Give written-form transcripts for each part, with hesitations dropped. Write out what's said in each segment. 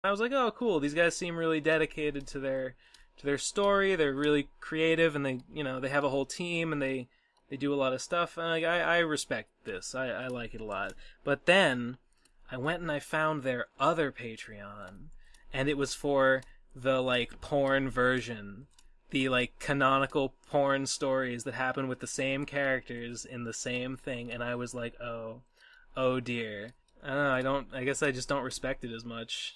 I was like, oh, cool. These guys seem really dedicated to their story. They're really creative, and they have a whole team, and they do a lot of stuff. And I respect this. I like it a lot. But then I went and I found their other Patreon, and it was for the porn version, the canonical porn stories that happen with the same characters in the same thing. And I was like, oh dear. I don't know. I guess I just don't respect it as much.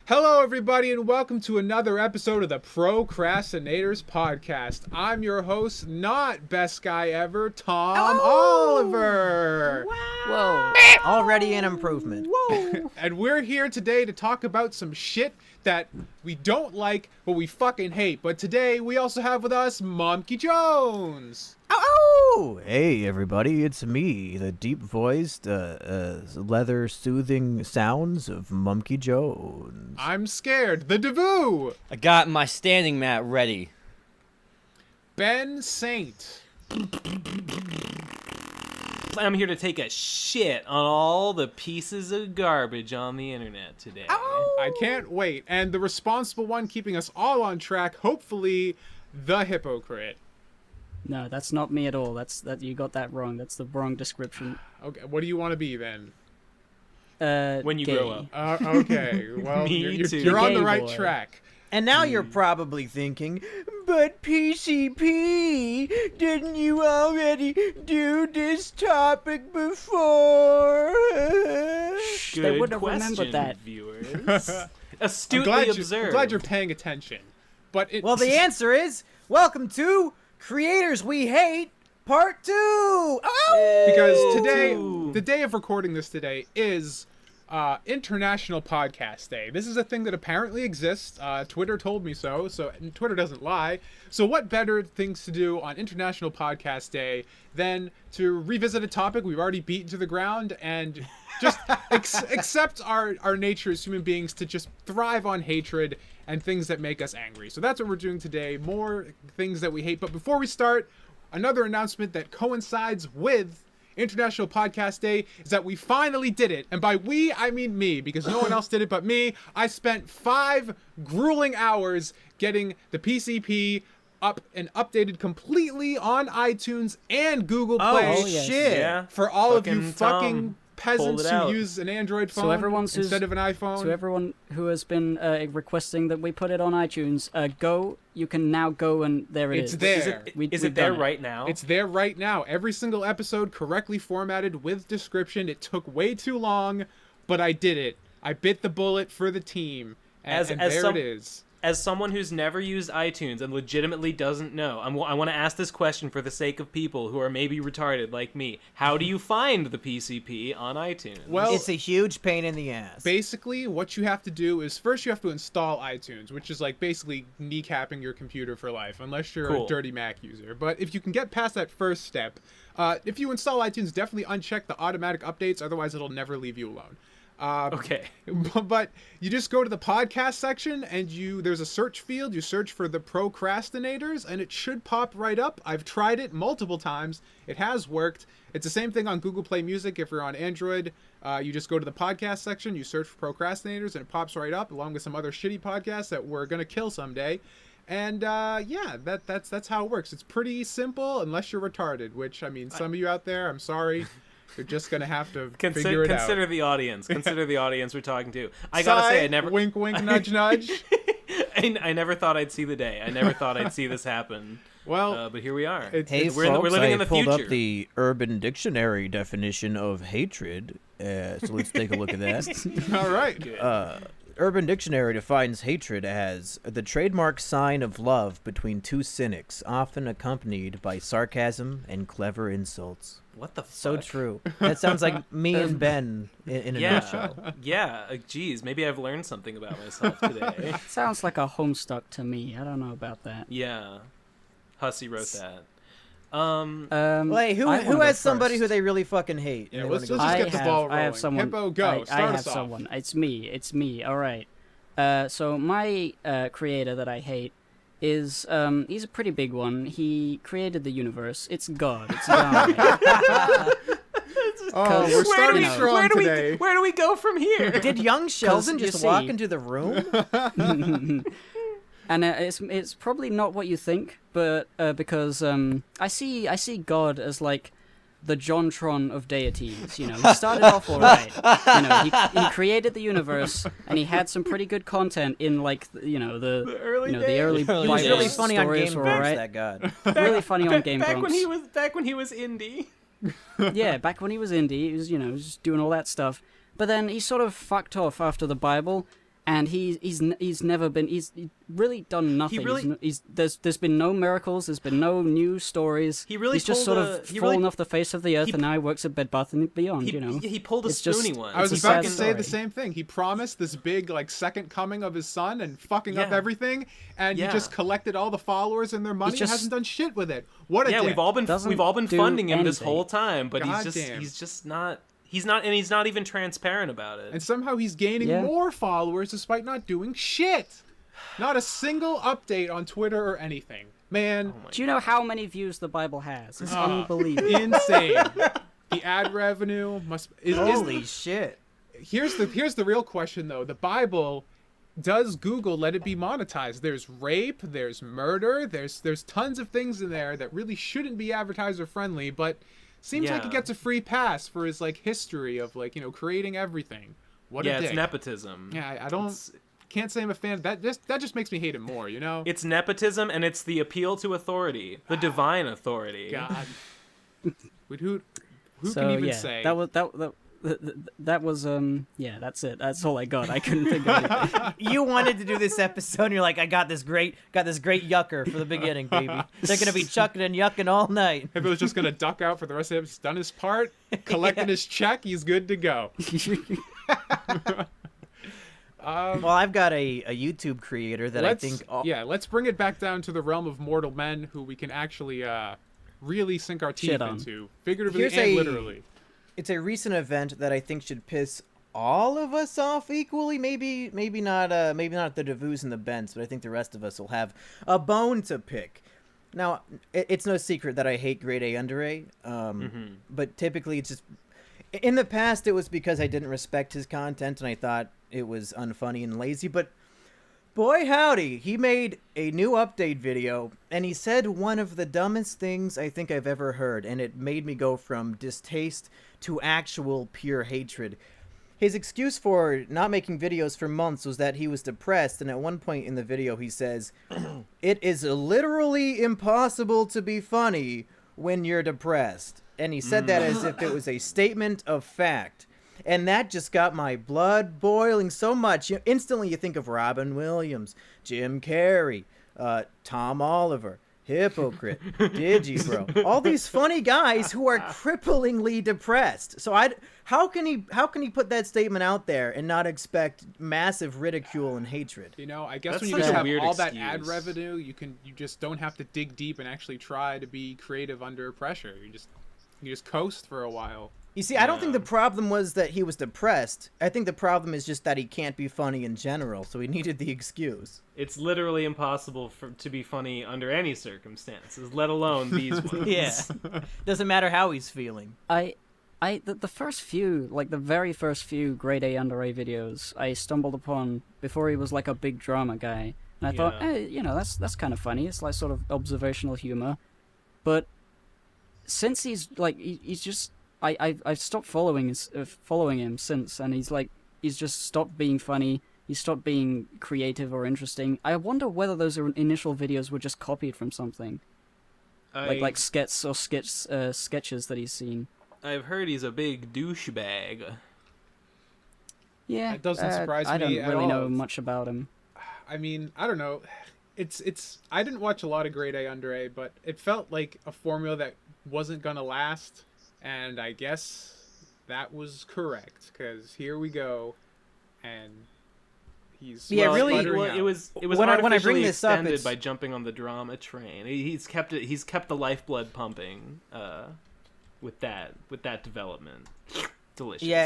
Hello, everybody, and welcome to another episode of the Pro Crastinators podcast. I'm your host, not best guy ever, Tom Oliver. Wow. Whoa. Already an improvement. Whoa. And we're here today to talk about some shit that we don't like, but we fucking hate. But today, we also have with us Mumkey Jones. Oh! Hey, everybody, it's me, the deep-voiced, leather-soothing sounds of Mumkey Jones. I'm scared. The Devoo. I got my standing mat ready. Ben Saint. I'm here to take a shit on all the pieces of garbage on the internet today. I can't wait. And the responsible one keeping us all on track, hopefully, the Hypocrite. No, that's not me at all. You got that wrong. That's the wrong description. Okay, what do you want to be then? When you gay. grow up. Okay, well, you're on the right track. And now you're probably thinking, but PCP, didn't you already do this topic before? Good They would have question, remembered that. Viewers. Astutely observed. I'm glad you're paying attention. But Well, the answer is, welcome to Creators We Hate, Part 2! Oh! Because today, the day of recording this today is International Podcast Day. This is a thing that apparently exists. Twitter told me so, and Twitter doesn't lie. So what better things to do on International Podcast Day than to revisit a topic we've already beaten to the ground and just accept our nature as human beings to just thrive on hatred and things that make us angry. So that's what we're doing today, more things that we hate. But before we start, another announcement that coincides with International Podcast Day is that we finally did it. And by we, I mean me, because no one else did it but me. I spent 5 grueling hours getting the PCP up and updated completely on iTunes and Google Play. Oh, shit. Yeah. For all of you Fucking fucking Tom peasants pulled it who out. use an Android phone instead of an iPhone. So everyone who has been requesting that we put it on iTunes, you can now go and there it is. It's there. Is it there right now? It's there right now. Every single episode correctly formatted with description. It took way too long, but I did it. I bit the bullet for the team. And there it is. As someone who's never used iTunes and legitimately doesn't know, I want to ask this question for the sake of people who are maybe retarded like me. How do you find the PCP on iTunes? Well, It's a huge pain in the ass. basically, what you have to do is first you have to install iTunes, which is like basically kneecapping your computer for life, unless you're Cool. a dirty Mac user. But if you can get past that first step, if you install iTunes, definitely uncheck the automatic updates, otherwise it'll never leave you alone. Okay. But you just go to the podcast section and there's a search field. You search for the Pro Crastinators and it should pop right up. I've tried it multiple times. It has worked. It's the same thing on Google Play Music. If you're on Android, you just go to the podcast section, you search for Procrastinators, and it pops right up along with some other shitty podcasts that we're going to kill someday. And yeah, that's how it works. It's pretty simple unless you're retarded, which, I mean, some of you out there, I'm sorry. You're just going to have to figure it out. Consider the audience. Consider the audience we're talking to. I gotta say, I never... Wink, wink, nudge, nudge. I never thought I'd see the day. I never thought I'd see this happen. Well, but here we are. Hey, we're folks, living in the pulled future. up the Urban Dictionary definition of hatred, so let's take a look at that. all right. Good. Urban Dictionary defines hatred as the trademark sign of love between two cynics, often accompanied by sarcasm and clever insults. What the fuck? So true. That sounds like me and Ben in a nutshell. Yeah. Geez, maybe I've learned something about myself today. Sounds like a Homestuck to me. I don't know about that. Yeah. Hussey wrote that. Wait, who I wanna go has somebody first. who they really fucking hate? Yeah, And they let's wanna just go get the first? ball I have rolling. someone. Hippo, go. I Start have us off. someone. It's me. All right. So my creator that I hate is he's a pretty big one. He created the universe. It's God. It's Yahweh. Oh, we're starting strong today. Where do we go from here? Did young Sheldon you just see- walk into the room? And it's probably not what you think, but because I see God as like the Jontron of deities. You know, he started off all right. You know, he created the universe, and he had some pretty good content in like the early He's Bible really funny on stories Game were Grumps, alright. that god. Really funny on Game back Grumps. when he was indie. Yeah, back when he was indie, he was just doing all that stuff. But then he sort of fucked off after the Bible, and he's really done nothing. There's been no miracles. There's been no new stories. He's just sort of fallen off the face of the earth, and now he works at Bed Bath and Beyond. He pulled a It's just- spoony one. I was It's a about to sad say story. the same thing. He promised this big like second coming of his son and fucking up Yeah. everything, and he Yeah. just collected all the followers and their money and just- hasn't done shit with it. What a Yeah, dick. we've all been Doesn't do funding him this anything. whole time, but Goddamn. he's not even transparent about it. And somehow he's gaining Yeah. more followers despite not doing shit. Not a single update on Twitter or anything. Man, Do you know how many views the Bible has? It's unbelievable. insane. The ad revenue is Holy shit. here's the real question though. The Bible, does Google let it be monetized? There's rape, there's murder, there's tons of things in there that really shouldn't be advertiser friendly, but seems like Yeah. he gets a free pass for his like history of like, creating everything. What Yeah, a dick. it's nepotism. Yeah, I don't can't say I'm a fan. That just makes me hate him more, It's nepotism, and it's the appeal to authority, the divine authority. God. Who So can even yeah, say? that was yeah, that's it. That's all I got. I couldn't think of anything. You wanted to do this episode, and you're like, I got this great yucker for the beginning, baby. They're gonna be chucking and yucking all night. If it was just gonna duck out for the rest of it, he's done his part, collected his check, he's good to go. Well, I've got a YouTube creator that I think. Let's bring it back down to the realm of mortal men who we can actually really sink our teeth Shit on. into, figuratively Here's and a- literally. It's a recent event that I think should piss all of us off equally. Maybe not the Devus and the Bents, but I think the rest of us will have a bone to pick. Now, it's no secret that I hate grade A under A, but typically it's just... In the past, it was because I didn't respect his content and I thought it was unfunny and lazy, but boy howdy, he made a new update video and he said one of the dumbest things I think I've ever heard, and it made me go from distaste to actual pure hatred. His excuse for not making videos for months was that he was depressed, and at one point in the video he says, "It is literally impossible to be funny when you're depressed." And he said that as if it was a statement of fact. And that just got my blood boiling so much. Instantly you think of Robin Williams, Jim Carrey, Tom Oliver, Hypocrite, Digibro, all these funny guys who are cripplingly depressed. So how can he put that statement out there and not expect massive ridicule and hatred? I guess That's when you such just a have weird all that ad excuse. revenue, you just don't have to dig deep and actually try to be creative under pressure. You just coast for a while. You see, I don't think the problem was that he was depressed. I think the problem is just that he can't be funny in general, so he needed the excuse. It's literally impossible to be funny under any circumstances, let alone these ones. Yeah. Doesn't matter how he's feeling. The first few, like the very first few grade A under A videos I stumbled upon before he was like a big drama guy. And I thought, hey, that's kind of funny. It's like sort of observational humor. But since he's just, I've stopped following him since, and he's just stopped being funny. He stopped being creative or interesting. I wonder whether those initial videos were just copied from something, like skits or sketches that he's seen. I've heard he's a big douchebag. Yeah, That doesn't surprise I me don't at really all. know much about him. I mean, I don't know. I didn't watch a lot of grade A under A, but it felt like a formula that wasn't gonna last, and I guess that was correct, because here we go, and he's Yeah, really- sputtering Well, out. it was When I bring artificially this up, extended it's- by jumping on the drama train. He's kept the lifeblood pumping with that development. Delicious. Yeah,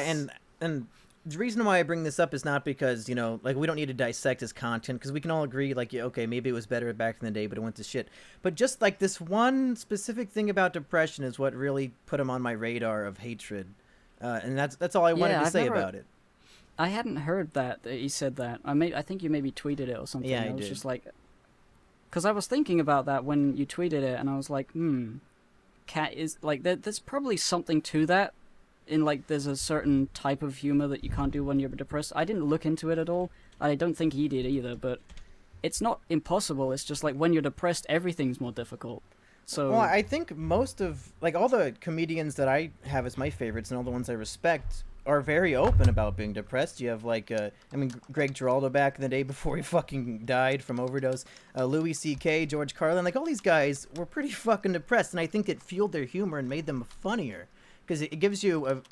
and the reason why I bring this up is not because, we don't need to dissect his content, because we can all agree, okay, maybe it was better back in the day, but it went to shit. But just, this one specific thing about depression is what really put him on my radar of hatred. And that's all I wanted to say about it. I hadn't heard that he said that. I think you maybe tweeted it or something. Yeah, I was did. Just like, because I was thinking about that when you tweeted it, and I was like, cat is like there's probably something to that. In like, there's a certain type of humor that you can't do when you're depressed. I didn't look into it at all. I don't think he did either, but it's not impossible. It's just like when you're depressed, everything's more difficult. So well, I think most of like all the comedians that I have as my favorites and all the ones I respect are very open about being depressed. You have like Greg Giraldo back in the day before he fucking died from overdose. Louis C.K., George Carlin, like all these guys were pretty fucking depressed, and I think it fueled their humor and made them funnier because it gives you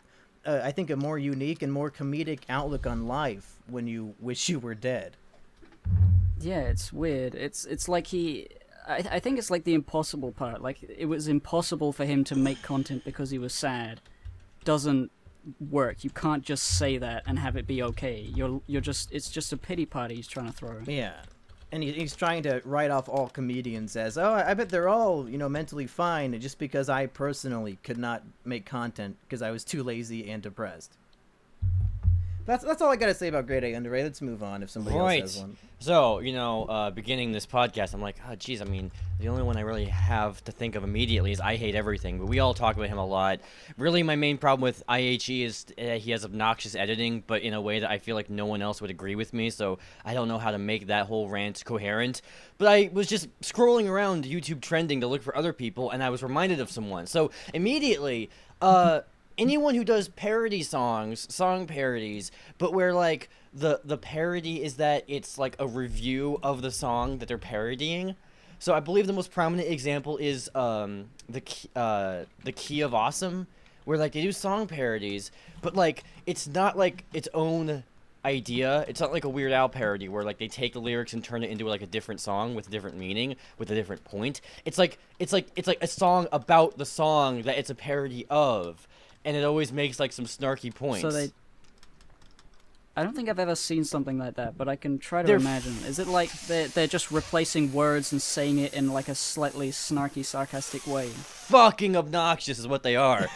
I think a more unique and more comedic outlook on life when you wish you were dead. yeah, it's weird. It's like I think it's like the impossible part. Like, it was impossible for him to make content because he was sad. Doesn't work. You can't just say that and have it be okay. It's just a pity party he's trying to throw. Yeah. And he's trying to write off all comedians as, oh, I bet they're all, mentally fine just because I personally could not make content because I was too lazy and depressed. That's all I gotta say about Grade A Underrated. Let's move on if somebody else has one. So, beginning this podcast, I'm like, oh, geez, I mean, the only one I really have to think of immediately is I Hate Everything, but we all talk about him a lot. Really, my main problem with IHE is he has obnoxious editing, but in a way that I feel like no one else would agree with me, so I don't know how to make that whole rant coherent. But I was just scrolling around YouTube trending to look for other people, and I was reminded of someone. So, immediately, anyone who does parody songs, song parodies, but where, like, the parody is that it's, like, a review of the song that they're parodying. So I believe the most prominent example is the Key of Awesome, where, like, they do song parodies, but, like, it's not, like, its own idea. It's not like a Weird Al parody where, like, they take the lyrics and turn it into, like, a different song with a different meaning, with a different point. It's like a song about the song that it's a parody of. And it always makes, like, some snarky points. So I don't think I've ever seen something like that, but I can try to imagine. Is it like they're just replacing words and saying it in, like, a slightly snarky, sarcastic way? Fucking obnoxious is what they are.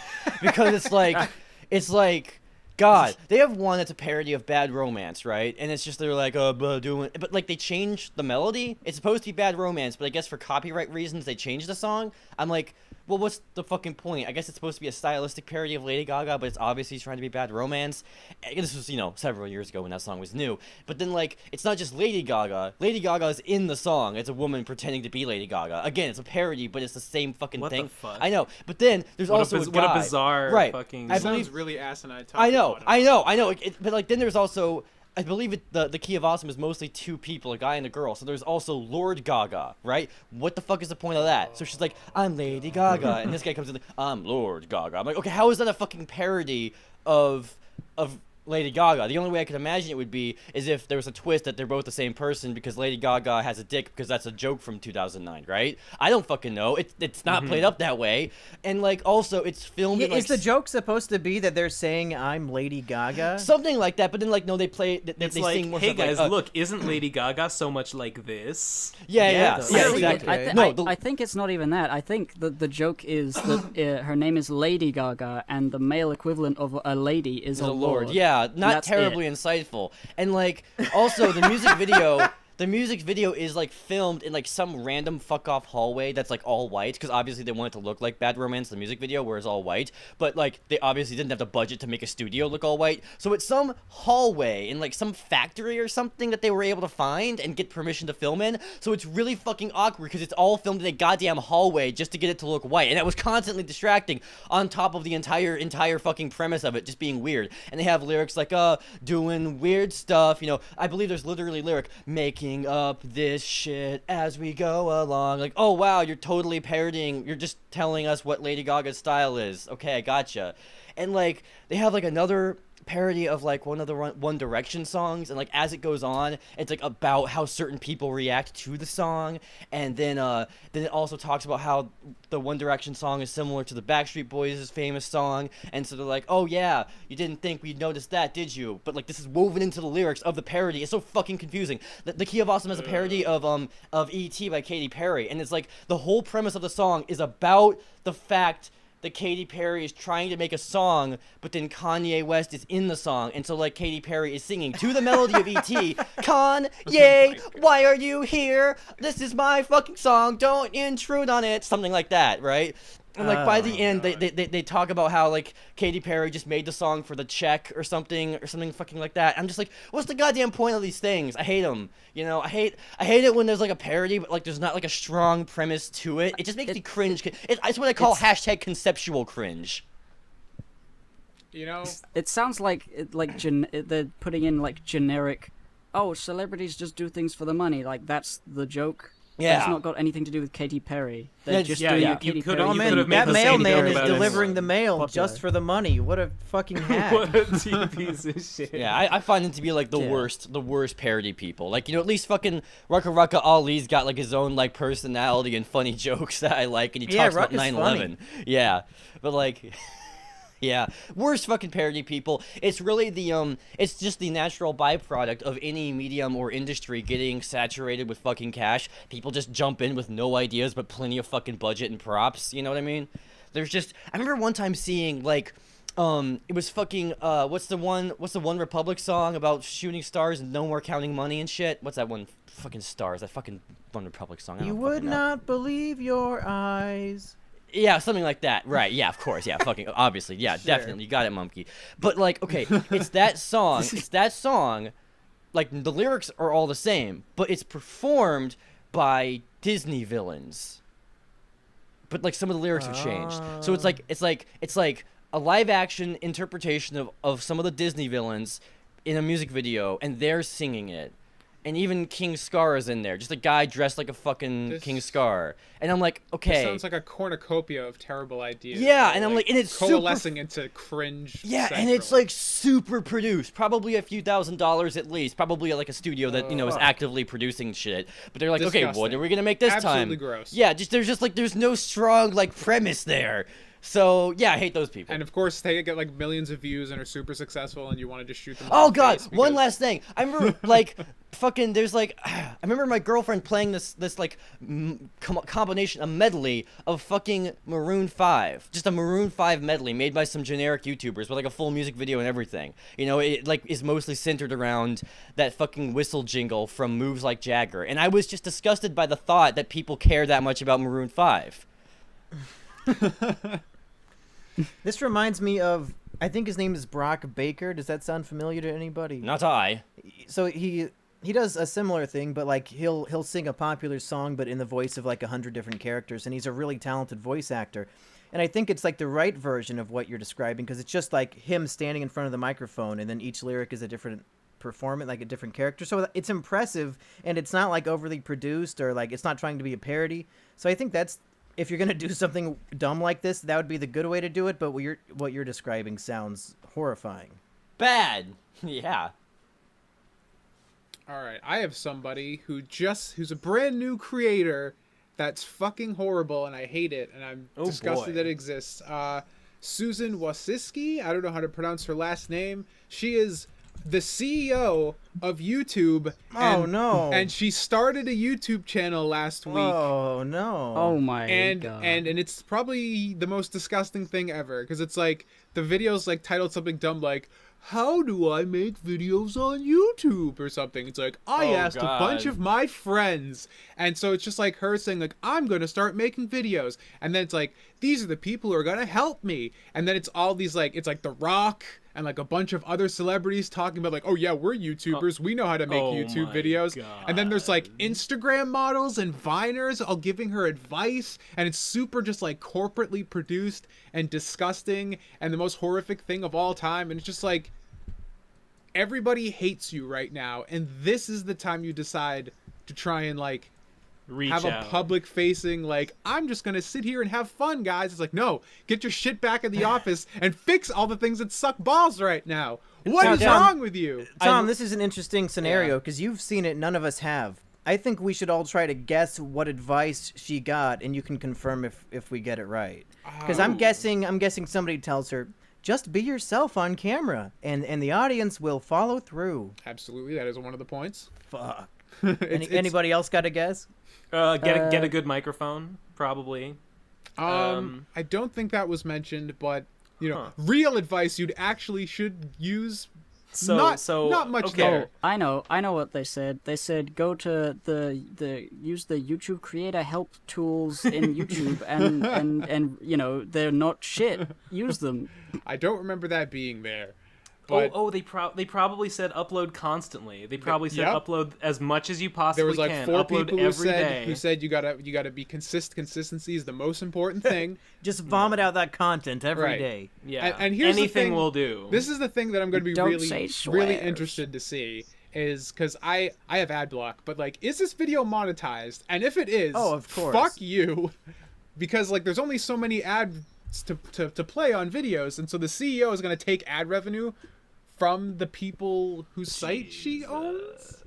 Because it's like, God, they have one that's a parody of Bad Romance, right? And it's just, they're like, but, like, they changed the melody. It's supposed to be Bad Romance, but I guess for copyright reasons, they changed the song. I'm like, well, what's the fucking point? I guess it's supposed to be a stylistic parody of Lady Gaga, but it's obviously trying to be Bad Romance. This was, several years ago when that song was new. But then, like, it's not just Lady Gaga. Lady Gaga is in the song. It's a woman pretending to be Lady Gaga. Again, it's a parody, but it's the same fucking thing. What the fuck? I know. But then there's also a guy. What a bizarre fucking... It sounds really asinine. I know. But, like, then there's also... I believe the Key of Awesome is mostly two people, a guy and a girl. So there's also Lord Gaga, right? What the fuck is the point of that? So she's like, I'm Lady Gaga, and this guy comes in, like, I'm Lord Gaga. I'm like, okay, how is that a fucking parody of Lady Gaga? The only way I could imagine it would be is if there was a twist that they're both the same person because Lady Gaga has a dick because that's a joke from 2009, right? I don't fucking know. It's not played up that way. And, like, also, it's filmed in, like... Is the joke supposed to be that they're saying I'm Lady Gaga? Something like that, but then, like, no, they play... They like, sing more hey, stuff guys, like, look, isn't Lady Gaga so much like this? Yeah, Really, exactly. I think it's not even that. I think the joke is that her name is Lady Gaga, and the male equivalent of a lady is a lord. Yeah, not That's terribly insightful. And, like, also the music video... The music video is, like, filmed in, like, some random fuck-off hallway that's, like, all white, because obviously they want it to look like Bad Romance, the music video, where it's all white, but, like, they obviously didn't have the budget to make a studio look all white, so it's some hallway in, like, some factory or something that they were able to find and get permission to film in, so it's really fucking awkward, because it's all filmed in a goddamn hallway just to get it to look white, and that was constantly distracting on top of the entire fucking premise of it just being weird, and they have lyrics like, doing weird stuff, I believe there's literally lyric, making up this shit as we go along. Like, oh wow, you're totally parodying, you're just telling us what Lady Gaga's style is. Okay, I gotcha. And, like, they have, like, another parody of, like, one of the One Direction songs, and, like, as it goes on, it's, like, about how certain people react to the song, and then it also talks about how the One Direction song is similar to the Backstreet Boys' famous song, and so they're like, oh yeah, you didn't think we'd notice that, did you? But, like, this is woven into the lyrics of the parody. It's so fucking confusing. The Key of Awesome has a parody of E.T. by Katy Perry, and it's like, the whole premise of the song is about the fact that Katy Perry is trying to make a song, but then Kanye West is in the song, and so like Katy Perry is singing to the melody of E.T. Kanye, why are you here? This is my fucking song. Don't intrude on it. Something like that, right? And like by the end, they talk about how like Katy Perry just made the song for the check or something fucking like that. I'm just like, what's the goddamn point of these things? I hate them. You know, I hate it when there's like a parody, but like there's not like a strong premise to it. It just makes me cringe. It's what I call hashtag conceptual cringe. You know, It sounds like they're putting in like generic. Oh, celebrities just do things for the money. Like that's the joke. Yeah. It's not got anything to do with Katy Perry. They're just yeah, doing yeah. a Katy You could've- Perry. Oh you man, could've made that the same mailman joke is about delivering the mail Popular. just for the money. What a fucking hack. What a piece of shit. Yeah, I find them to be like the Yeah. worst parody people. Like, you know, at least fucking Rucka Ali's got like his own like personality and funny jokes that I like, and he Yeah, talks about Rucka's 9/11. Yeah, but like, yeah, worst fucking parody people. It's really the it's just the natural byproduct of any medium or industry getting saturated with fucking cash. People just jump in with no ideas but plenty of fucking budget and props. You know what I mean? There's just I remember one time seeing like. It was fucking what's the One Republic song about shooting stars and no more counting money and shit? What's that one? Fucking stars. That fucking One Republic song. I You don't would fucking know. not believe your eyes. Yeah, something like that. Right. Yeah, of course. Yeah, fucking obviously. Yeah, Sure. definitely. You got it, Mumkey. But like, okay, it's that song. Like the lyrics are all the same, but it's performed by Disney villains. But like some of the lyrics have changed. So it's like a live action interpretation of some of the Disney villains in a music video, and they're singing it. And even King Scar is in there, just a guy dressed like a fucking King Scar. And I'm like, okay. It sounds like a cornucopia of terrible ideas. Yeah, that and are, I'm like, and it's super coalescing into cringe. Yeah, and central. it's like super produced, probably a few $1,000s at least, probably like a studio that is actively producing shit. But they're like, okay, what Disgusting. are we gonna make this time? Absolutely gross. Yeah, there's no strong like premise there. So yeah, I hate those people. And of course, they get like millions of views and are super successful, and you want to just shoot them. Oh in the god, face one because- last thing. I remember like fucking there's like I remember my girlfriend playing this like combination, a medley of fucking Maroon 5. Just a Maroon 5 medley made by some generic YouTubers with like a full music video and everything. You know, it like is mostly centered around that fucking whistle jingle from Moves Like Jagger. And I was just disgusted by the thought that people care that much about Maroon 5. This reminds me of, I think his name is Brock Baker. Does that sound familiar to anybody? Not I. So he does a similar thing, but like he'll sing a popular song, but in the voice of like 100 different characters, and he's a really talented voice actor. And I think it's like the right version of what you're describing, because it's just like him standing in front of the microphone, and then each lyric is a different performance, like a different character. So it's impressive, and it's not like overly produced, or like it's not trying to be a parody. So I think that's, if you're gonna do something dumb like this, that would be the good way to do it. But what you're describing sounds horrifying. Bad. Yeah. All right, I have somebody who's a brand new creator that's fucking horrible, and I hate it, and I'm disgusted boy. that it exists. Susan Wasiski, I don't know how to pronounce her last name. She is the CEO of YouTube. Oh, no. And she started a YouTube channel last week. Oh no. Oh my and god. and it's probably the most disgusting thing ever, because it's like the video's like titled something dumb like, how do I make videos on YouTube or something. It's like, I asked a bunch God. of my friends, and so it's just like her saying like, I'm gonna start making videos, and then it's like, these are the people who are gonna help me, and then it's all these like, it's like The Rock and like a bunch of other celebrities talking about like, oh yeah, we're YouTubers, we know how to make YouTube my videos. And then there's like Instagram models and Viners all giving her advice, and it's super just like corporately produced and disgusting and the most horrific thing of all time. And it's just like, everybody hates you right now, and this is the time you decide to try and like Reach have out. a public facing like, I'm just gonna sit here and have fun, guys. It's like, no, get your shit back in the office and fix all the things that suck balls right now. What is Tom, wrong with you? Tom, this is an interesting scenario because you've seen it, none of us have. I think we should all try to guess what advice she got, and you can confirm if we get it right. Because I'm guessing somebody tells her, just be yourself on camera, and the audience will follow through. Absolutely, that is one of the points. Fuck. It's- Anybody else got a guess? Get a good microphone, probably. I don't think that was mentioned, but real advice you'd actually should use. Not much okay. there. I know what they said. They said go to use the YouTube creator help tools in YouTube and they're not shit. Use them. I don't remember that being there. But they probably said upload constantly. They probably said upload as much as you possibly there was like can. 4 upload people every day. who said you gotta be consistency is the most important thing. Just vomit out that content every day. Right. Yeah, and here's anything the thing, will do. This is the thing that I'm going to be Don't really say really swears. interested to see is because I have ad block, but like, is this video monetized? And if it is, Oh, of course. fuck you, because like there's only so many ads to play on videos, and so the CEO is going to take ad revenue from the people whose site she owns.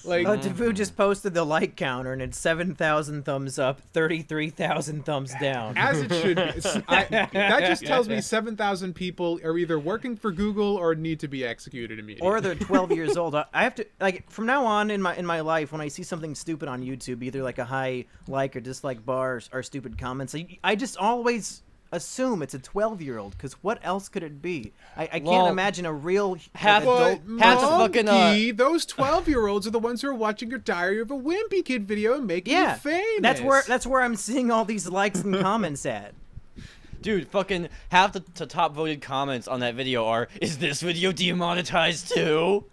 Like, Devu just posted the like counter, and it's 7,000 thumbs up, 33,000 thumbs down. as it should be. That just tells me 7,000 people are either working for Google or need to be executed immediately. Or they're 12 years old. I have to, like, from now on in my life, when I see something stupid on YouTube, either like a high like or dislike bar or stupid comments, I just always assume it's a 12-year-old, because what else could it be? I can't imagine a real Half- adult. But Half the fucking, Mumkey, those 12-year-olds are the ones who are watching your Diary of a Wimpy Kid video and making you famous. That's where I'm seeing all these likes and comments at. Dude, fucking half the top voted comments on that video are, "Is this video demonetized too?"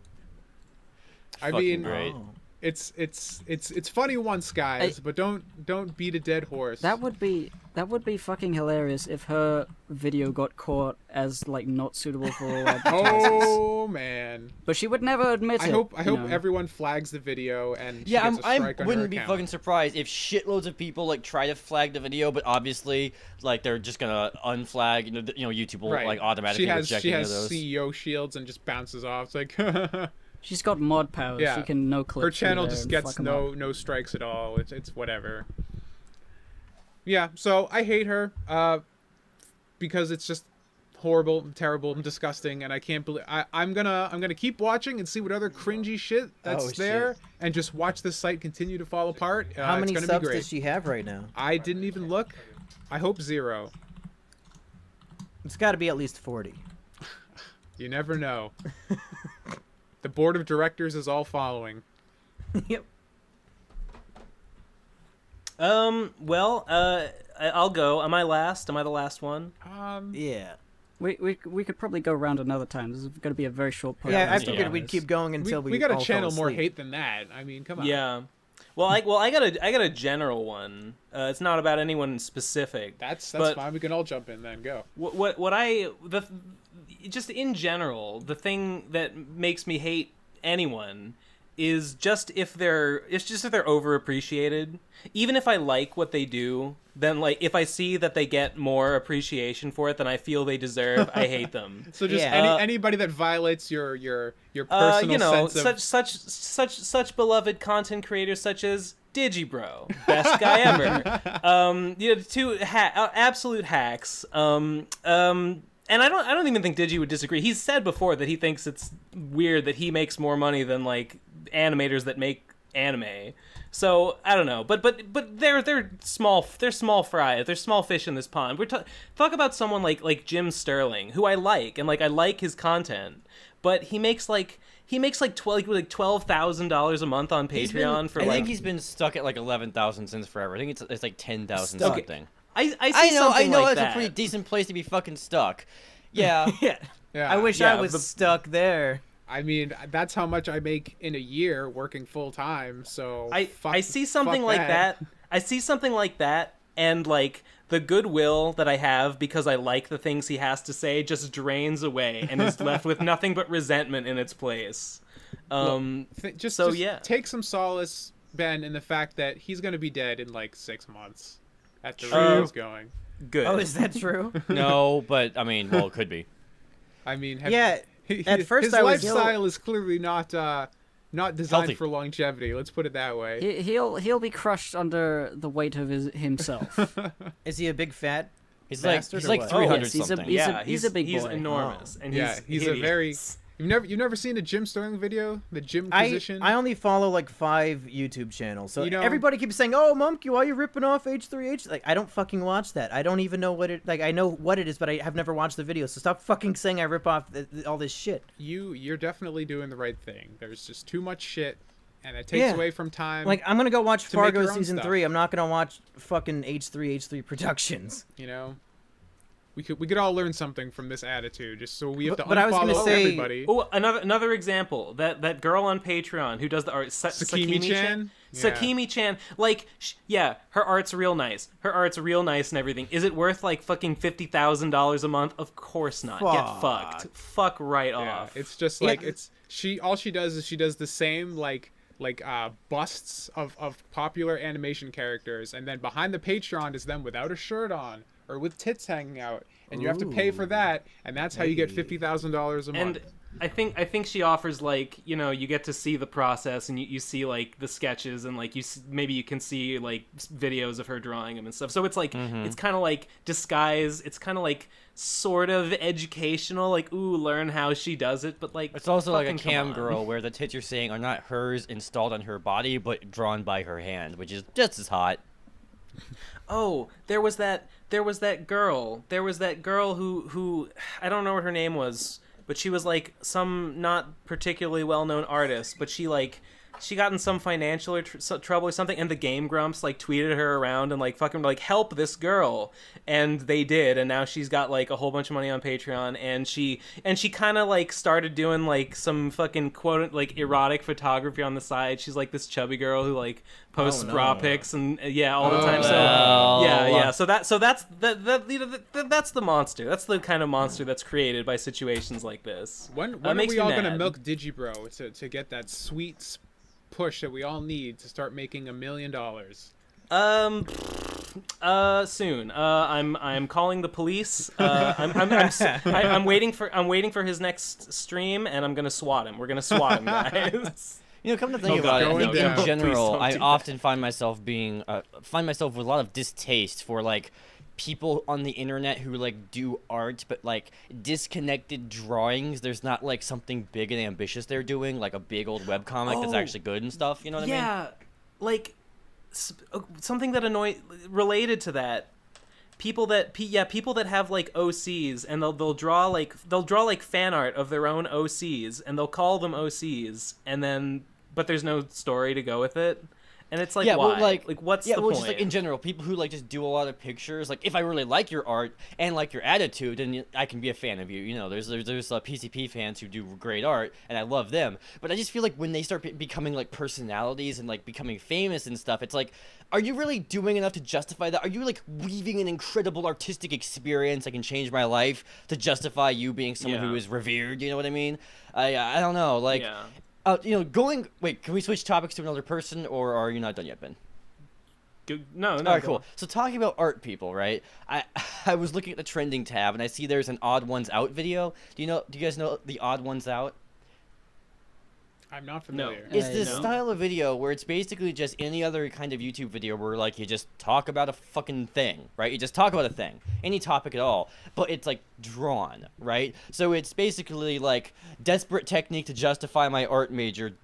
I Fucking mean, great. it's funny once, guys, but don't beat a dead horse. That would be fucking hilarious if her video got caught as like not suitable for all advertisers. Oh man! But she would never admit I it. hope you know. everyone flags the video and she Yeah, gets a I strike on her wouldn't be account. fucking surprised if shitloads of people like try to flag the video, but obviously like they're just gonna unflag. YouTube will like automatically reject she any has of those. CEO shields and just bounces off. It's like She's got mod powers. Yeah. She can no clip. her channel through there just and gets fuck 'em up. no strikes at all. It's whatever. Yeah, so I hate her because it's just horrible, and terrible, and disgusting, and I can't believe I'm gonna keep watching and see what other cringy shit that's there, and just watch this site continue to fall apart. How many it's gonna subs be great. does she have right now? I didn't even look. I hope 0. It's got to be at least 40. You never know. The board of directors is all following. Yep. Well, I'll go. Am I last? Am I the last one? Yeah. We could probably go around another time. This is going to be a very short podcast. Yeah, I to figured be we'd honest. keep going until we got to all channel fell more asleep. hate than that. I mean, come on. Yeah. Well, I got a general one. It's not about anyone specific. That's but fine. We can all jump in then. Go. Just in general, the thing that makes me hate anyone is just if they're overappreciated. Even if I like what they do, then like if I see that they get more appreciation for it than I feel they deserve, I hate them. So just Yeah. anybody that violates your personal sense of such beloved content creators such as Digibro, best guy ever. Two absolute hacks. And I don't even think Digi would disagree. He's said before that he thinks it's weird that he makes more money than like animators that make anime. So I don't know, but they're small fry. They're small fish in this pond. Talk about someone like Jim Sterling, who I like, and like I like his content, but he makes like $12,000 a month on Patreon for I like. think he's been stuck at like 11,000 since forever. I think it's like 10,000 Okay. something. I know like that's that. a pretty decent place to be fucking stuck. Yeah. Yeah. Yeah. I wish Yeah, I was the- stuck there. I mean, that's how much I make in a year working full time. So I see something fuck like that. I see something like that, and like the goodwill that I have because I like the things he has to say just drains away and is left with nothing but resentment in its place. Just yeah. take some solace, Ben, in the fact that he's going to be dead in like 6 months. At the True. rate he's going. Good. Oh, is that true? No, but I mean, well, it could be. I mean, Yeah, at first his I was- lifestyle is clearly not designed Healthy. for longevity. Let's put it that way. He'll be crushed under the weight of himself. Is he a big fat? He's Bastard like or what? 300 Yes, he's a- something. he's yeah, he's a big he's boy. enormous, and Yeah, he's a very hideous. You've never seen a Jim Sterling video? The Jim position? I only follow like 5 YouTube channels. So You know- everybody keeps saying, "Oh, Mumkey, why are you ripping off H3H?" Like, I don't fucking watch that. I don't even know what it like. I know what it is, but I have never watched the video. So stop fucking saying I rip off all this shit. You're definitely doing the right thing. There's just too much shit, and it takes away from time. Like, I'm gonna go watch to make Fargo your own season stuff. 3. I'm not gonna watch fucking H3 Productions. You know, we could all learn something from this attitude. Just so we have to But I was gonna unfollow say- everybody. Oh, another example. That girl on Patreon who does the art, Sakimi-chan? Yeah. Sakimi-chan, like, yeah, her art's real nice. Her art's real nice and everything. Is it worth like fucking $50,000 a month? Of course not. Get fucked. Fuck right off. It's just like all she does is she does the same busts of popular animation characters, and then behind the Patreon is them without a shirt on or with tits hanging out, and you have to pay for that, and that's how you get $50,000 a month. And I think she offers, like, you know, you get to see the process, and you see like the sketches, and like maybe you can see like videos of her drawing them and stuff. So it's like it's kind of like disguise. It's kind of like sort of educational, like, ooh, learn how she does it, but like It's also like a fucking come cam on. girl where the tits you're seeing are not hers installed on her body, but drawn by her hand, which is just as hot. Oh, there was that girl who I don't know what her name was, but she was like some not particularly well-known artist, but she got in some financial trouble or something, and the Game Grumps like tweeted her around and like fucking like, help this girl, and they did, and now she's got like a whole bunch of money on Patreon, and she kind of like started doing like some fucking quote like erotic photography on the side. She's like this chubby girl who like posts bra pics and all the time. So yeah. So that's the monster. That's the kind of monster that's created by situations like this. When are makes we me all mad. gonna milk Digibro to get that sweet push that we all need to start making $1 million? Soon. I'm calling the police. I'm waiting for his next stream, and I'm gonna swat him. We're gonna swat him, guys. You know, come to think No, about it, I going think in down. Please general, don't I do that. often find myself with a lot of distaste for like people on the internet who like do art but like disconnected drawings. There's not like something big and ambitious they're doing, like a big old webcomic that's actually good and stuff. You know what I mean? Yeah, like something that related to that. People that have like OCs, and they'll draw like fan art of their own OCs, and they'll call them OCs, and then but there's no story to go with it. And it's like, yeah, why? well, like what's yeah, the well, point? just like in general, people who like just do a lot of pictures. Like, if I really like your art and like your attitude, then I can be a fan of you. You know, there's PCP fans who do great art, and I love them. But I just feel like when they start becoming like personalities and like becoming famous and stuff, it's like, are you really doing enough to justify that? Are you like weaving an incredible artistic experience that can change my life to justify you being someone who Yeah. is revered? You know what I mean? I don't know, like. Yeah. Wait, can we switch topics to another person, or are you not done yet, Ben? No. All right, go cool. on. So talking about art people, right? I was looking at the trending tab, and I see there's an Odd Ones Out video. Do you guys know the Odd Ones Out? I'm not familiar. Yeah, It's this no. style of video where it's basically just any other kind of YouTube video where like you just talk about a fucking thing, right? You just talk about a thing, any topic at all, but it's like drawn, right? So it's basically like desperate technique to justify my art major.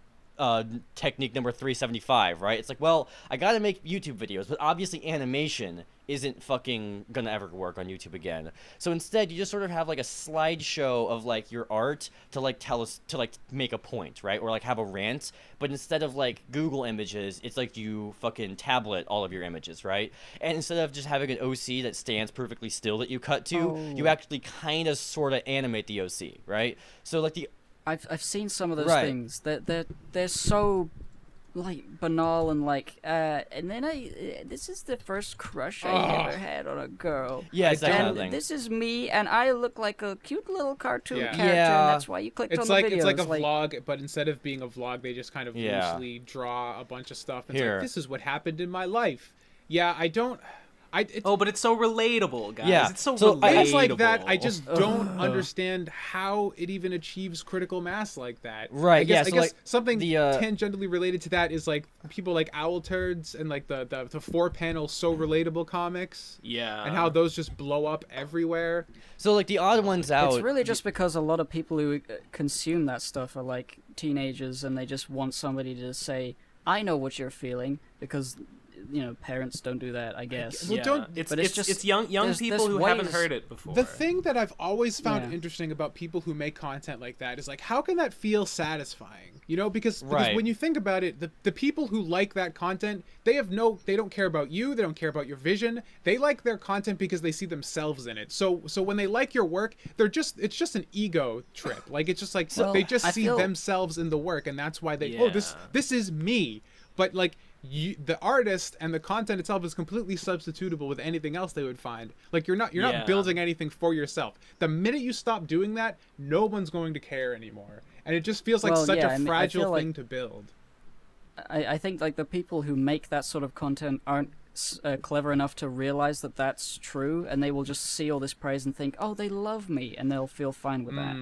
Technique number 375, right? It's like, well, I gotta make YouTube videos, but obviously animation isn't fucking gonna ever work on YouTube again. So instead, you just sort of have like a slideshow of like your art to like tell us to like make a point, right? Or like have a rant, but instead of like Google images, it's like you fucking tablet all of your images, right? And instead of just having an OC that stands perfectly still that you cut to, you actually kind of sort of animate the OC, right? So like the I've seen some of those Right. things that they're so like banal and like and then this is the first crush I ever had on a girl. yeah, it's that kind of And thing. this is me, and I look like a cute little cartoon Yeah. character, Yeah. and that's why you clicked on It's the like videos. it's like a vlog, but instead of being a vlog, they just kind of Yeah. loosely draw a bunch of stuff. It's Here. like, this is what happened in my life. Yeah, I don't but it's so relatable, guys. Yeah. It's so So relatable. Things like that, I just don't understand how it even achieves critical mass like that. Right, I guess, yeah, so, I guess like, something the, tangentially related to that is like people like Owl Turds and like the 4-panel So Relatable comics. Yeah. And how those just blow up everywhere. So like the odd ones out. It's really just because a lot of people who consume that stuff are like teenagers, and they just want somebody to say, "I know what you're feeling," because parents don't do that, I guess. Well, don't- It's young people there's who haven't ways- heard it before. The thing that I've always found Yeah. interesting about people who make content like that is like, how can that feel satisfying? Because Right. when you think about it, the people who like that content, they don't care about you, they don't care about your vision. They like their content because they see themselves in it. So when they like your work, it's just an ego trip. Like it's just like they just I see feel- themselves in the work, and that's why Yeah. this is me. But like the artist and the content itself is completely substitutable with anything else they would find. Like you're not Yeah. building anything for yourself. The minute you stop doing that, no one's going to care anymore, and it just feels like Well, such yeah, a I mean, I fragile feel like- thing to build. I think like the people who make that sort of content aren't clever enough to realize that that's true, and they will just see all this praise and think, "Oh, they love me," and they'll feel fine with that.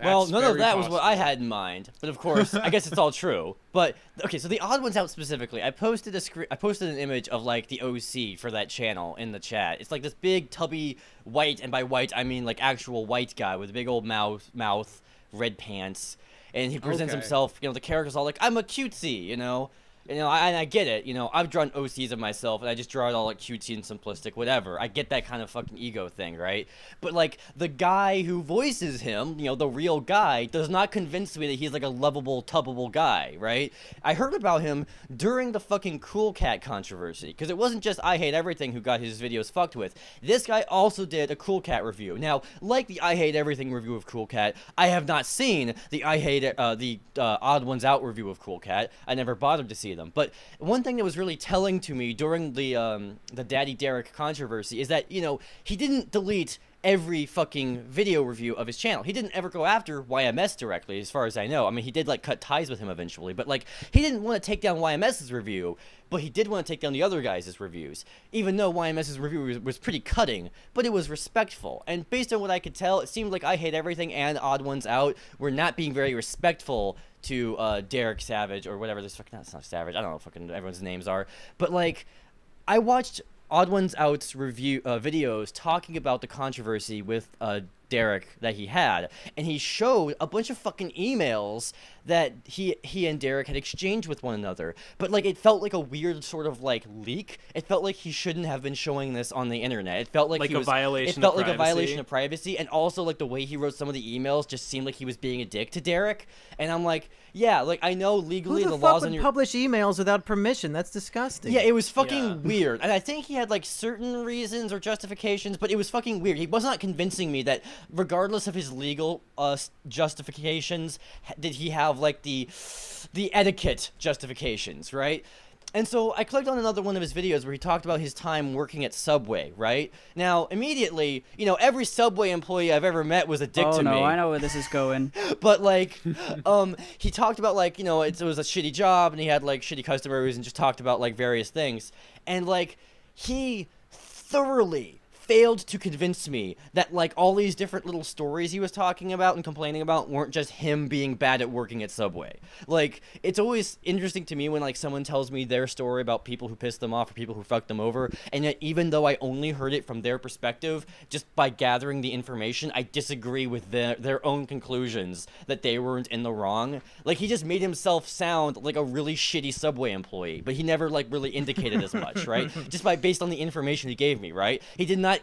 Well, That's none of very that was what I possible. had in mind, but of course, I guess it's all true. But okay, so the odd ones out specifically, I posted an image of like the OC for that channel in the chat. It's like this big tubby white, and by white I mean like actual white guy with a big old mouth, red pants, and he presents Okay. himself. The character's all like, "I'm a cutesy," and I get it. I've drawn OCs of myself, and I just draw it all like cutesy and simplistic, whatever. I get that kind of fucking ego thing, right? But like the guy who voices him, the real guy, does not convince me that he's like a lovable, tubbable guy, right? I heard about him during the fucking Cool Cat controversy, because it wasn't just I Hate Everything who got his videos fucked with. This guy also did a Cool Cat review. Now, like the I Hate Everything review of Cool Cat, I have not seen the Odd Ones Out review of Cool Cat. I never bothered to see them. But one thing that was really telling to me during the Daddy Derek controversy is that he didn't delete every fucking video review of his channel. He didn't ever go after YMS directly, as far as I know. I mean, he did like cut ties with him eventually, but like he didn't want to take down YMS's review, but he did want to take down the other guys' reviews. Even though YMS's review was pretty cutting, but it was respectful. And based on what I could tell, it seemed like I Hate Everything and Odd Ones Out were not being very respectful to Derek Savage or whatever this fucking, that's not Savage, I don't know what fucking everyone's names are, but like I watched Odd Ones Out's review videos talking about the controversy with Derek that he had, and he showed a bunch of fucking emails that he and Derek had exchanged with one another, but like it felt like a weird sort of like leak. It felt like he shouldn't have been showing this on the internet. It felt like a violation. It felt of like privacy. a violation of privacy, and also like the way he wrote some of the emails just seemed like he was being a dick to Derek. And I'm like, yeah, like I know legally Who the the fuck laws would on your publish emails without permission? That's disgusting. yeah, it was fucking Yeah. weird. And I think he had like certain reasons or justifications, but it was fucking weird. He was not convincing me that regardless of his legal justifications, did he have like the etiquette justifications, right? And so I clicked on another one of his videos where he talked about his time working at Subway, right? Now, immediately, every Subway employee I've ever met was a dick Oh to no, me. I know where this is going. But like, he talked about like, it was a shitty job and he had like shitty customers and just talked about like various things. And like, he thoroughly failed to convince me that like all these different little stories he was talking about and complaining about weren't just him being bad at working at Subway. Like, it's always interesting to me when like someone tells me their story about people who pissed them off or people who fucked them over, and yet even though I only heard it from their perspective, just by gathering the information, I disagree with their own conclusions that they weren't in the wrong. Like, he just made himself sound like a really shitty Subway employee, but he never like really indicated as much, right? Just based on the information he gave me, right? He did not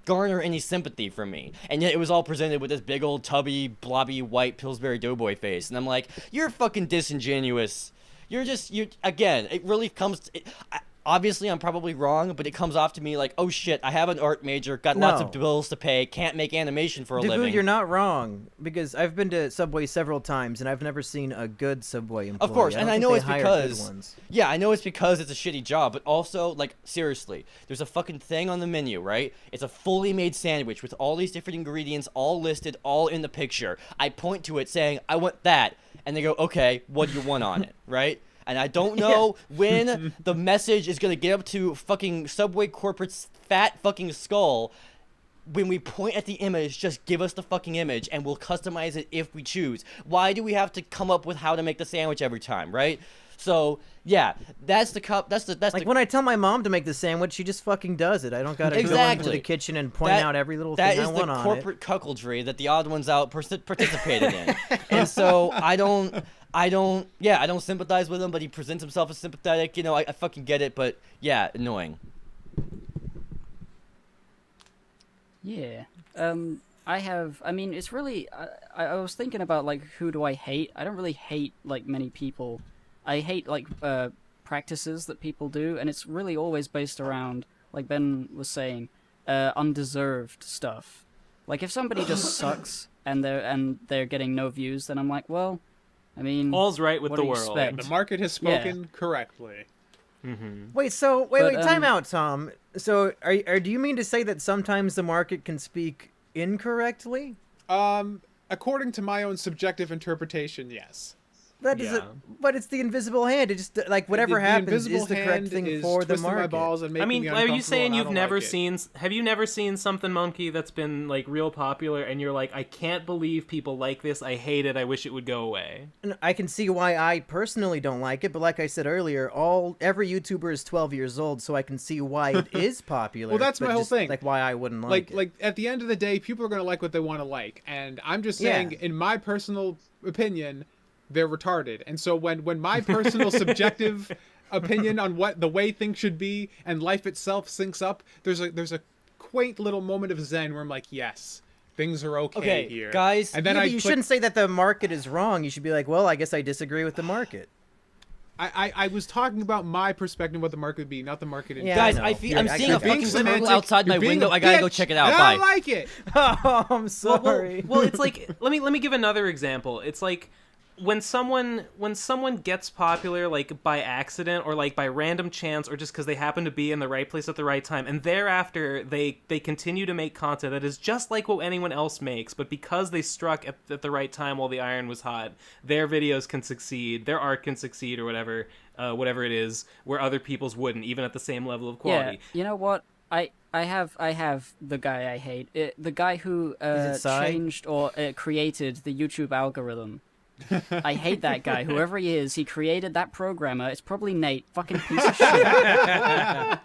garner any sympathy from me, and yet it was all presented with this big old tubby, blobby, white Pillsbury Doughboy face, and I'm like, you're fucking disingenuous. Again, it really comes. Obviously, I'm probably wrong, but it comes off to me like, oh shit, I have an art major, got lots of No. bills to pay, can't make animation for a Devu, living. you're not wrong, because I've been to Subway several times, and I've never seen a good Subway employee. Of course, I and don't I think know they it's hire good because ones. yeah, I know it's because it's a shitty job, but also like seriously, there's a fucking thing on the menu, right? It's a fully made sandwich with all these different ingredients, all listed, all in the picture. I point to it saying, "I want that," and they go, "Okay, what do you want on it?" Right? And I don't know when the message is gonna get up to fucking Subway Corporate's fat fucking skull. When we point at the image, just give us the fucking image, and we'll customize it if we choose. Why do we have to come up with how to make the sandwich every time, right? So yeah, that's the cup. That's when I tell my mom to make the sandwich, she just fucking does it. I don't gotta go into the kitchen and point out every little thing I want on it. That is the corporate cuckoldry that the odd ones out participated in, and so I don't sympathize with him, but he presents himself as sympathetic. You know, I fucking get it, but yeah, annoying. Yeah. I mean, it's really, I was thinking about, like, who do I hate? I don't really hate, like, many people. I hate, like, practices that people do, and it's really always based around, like Ben was saying, undeserved stuff. Like, if somebody just sucks and they're getting no views, then I'm like, well, I mean, all's right with the world. Yeah, the market has spoken correctly. Mm-hmm. Wait, time out, Tom. So, do you mean to say that sometimes the market can speak incorrectly? According to my own subjective interpretation, yes. That is but it's the invisible hand. It just like whatever happens is the correct thing for the market. My balls and I mean, are you saying you've never seen? Have you never seen something, Mumkey, that's been like real popular, and you're like, I can't believe people like this. I hate it. I wish it would go away. And I can see why I personally don't like it, but like I said earlier, every YouTuber is 12 years old, so I can see why it is popular. Well, that's my whole thing. Like why I wouldn't like it. Like at the end of the day, people are gonna like what they want to like, and I'm just saying, in my personal opinion, they're retarded. And so when my personal subjective opinion on what the way things should be and life itself syncs up, there's a quaint little moment of zen where I'm like, yes, things are okay here, guys. And then but you shouldn't say that the market is wrong. You should be like, well, I guess I disagree with the market. I was talking about my perspective, what the market would be, not the market in guys, I'm seeing a fucking circle outside my window. I gotta go check it out. Bye. I don't like it. Oh, I'm sorry. Well, it's like let me give another example. It's like when someone gets popular, like by accident or like by random chance or just because they happen to be in the right place at the right time, and thereafter they continue to make content that is just like what anyone else makes, but because they struck at the right time while the iron was hot, their videos can succeed, their art can succeed, or whatever it is, where other people's wouldn't, even at the same level of quality. Yeah, you know what? I have the guy I hate. The guy who changed or created the YouTube algorithm. I hate that guy. Whoever he is, he created that programmer. It's probably Nate. Fucking piece of shit.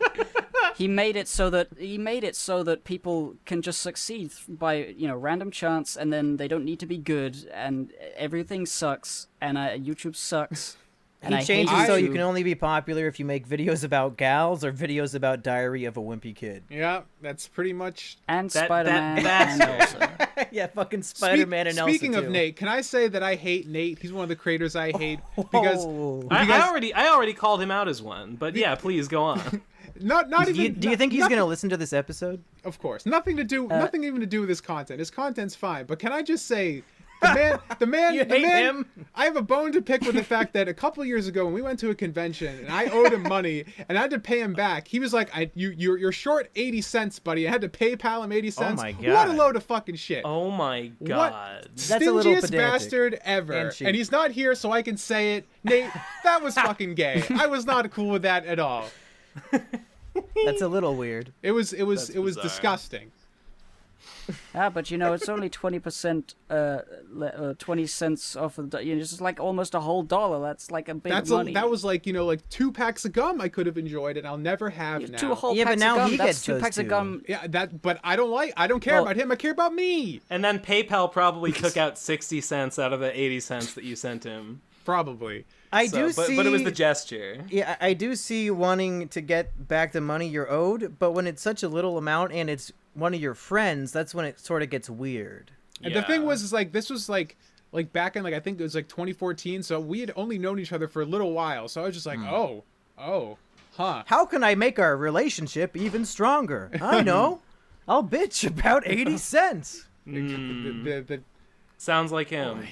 He made it so that people can just succeed by random chance, and then they don't need to be good, and everything sucks, and YouTube sucks. And he changed it so you can only be popular if you make videos about gals or videos about Diary of a Wimpy Kid. Yeah, that's pretty much... And Spider-Man and Elsa. Yeah, fucking Spider-Man and Elsa, Speaking of Nate, can I say that I hate Nate? He's one of the creators I hate because... I already called him out as one, but yeah, please go on. Do you think he's going to listen to this episode? Of course. Nothing even to do with his content. His content's fine, but can I just say... The man, him? I have a bone to pick with the fact that a couple years ago when we went to a convention and I owed him money and I had to pay him back, he was like, "You're short 80 cents, buddy." I had to PayPal him 80 cents. Oh my god! What a load of fucking shit! Oh my god! That's a little stingiest bastard ever. And he's not here, so I can say it. Nate, that was fucking gay. I was not cool with that at all. That's a little weird. It was disgusting. But it's only 20%, 20 cents off of the. It's just like almost a whole $1. That's like a big money. That was like like 2 packs of gum I could have enjoyed, and I'll never have now. 2 whole but packs now of gum. he That's gets 2 packs of gum. Yeah, but I don't care about him. I care about me. And then PayPal probably took out 60 cents out of the 80 cents that you sent him. Probably. But it was the gesture. Yeah, I do see wanting to get back the money you're owed, but when it's such a little amount and it's one of your friends, that's when it sort of gets weird. And the thing was, this was like back in I think it was 2014, so we had only known each other for a little while. So I was just like, oh, huh. How can I make our relationship even stronger? I know. I'll bitch about 80 cents. Sounds like him.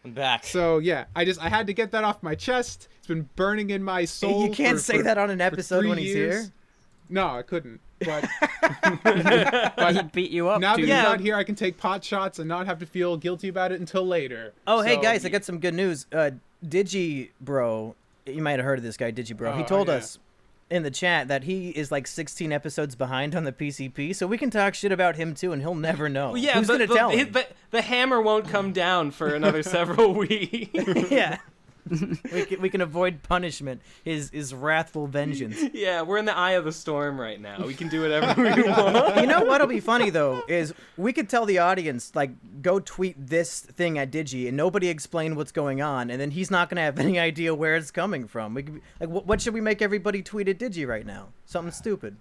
I'm back. So yeah, I had to get that off my chest. It's been burning in my soul. You can't say that on an episode when he's here. No, I couldn't. But he'd beat you up. Now that he's not here, I can take pot shots and not have to feel guilty about it until later. Oh, hey guys, I got some good news. Digibro, you might have heard of this guy, Digibro. He told us in the chat that he is like 16 episodes behind on the PCP, so we can talk shit about him too, and he'll never know. Well, yeah, who's gonna tell him? The hammer won't come down for another several weeks. Yeah. we can avoid punishment, his wrathful vengeance. Yeah, we're in the eye of the storm right now. We can do whatever we want. You know what'll be funny though is we could tell the audience like go tweet this thing at Digi and nobody explain what's going on, and then he's not gonna have any idea where it's coming from. We could be, like, what should we make everybody tweet at Digi right now? Something stupid.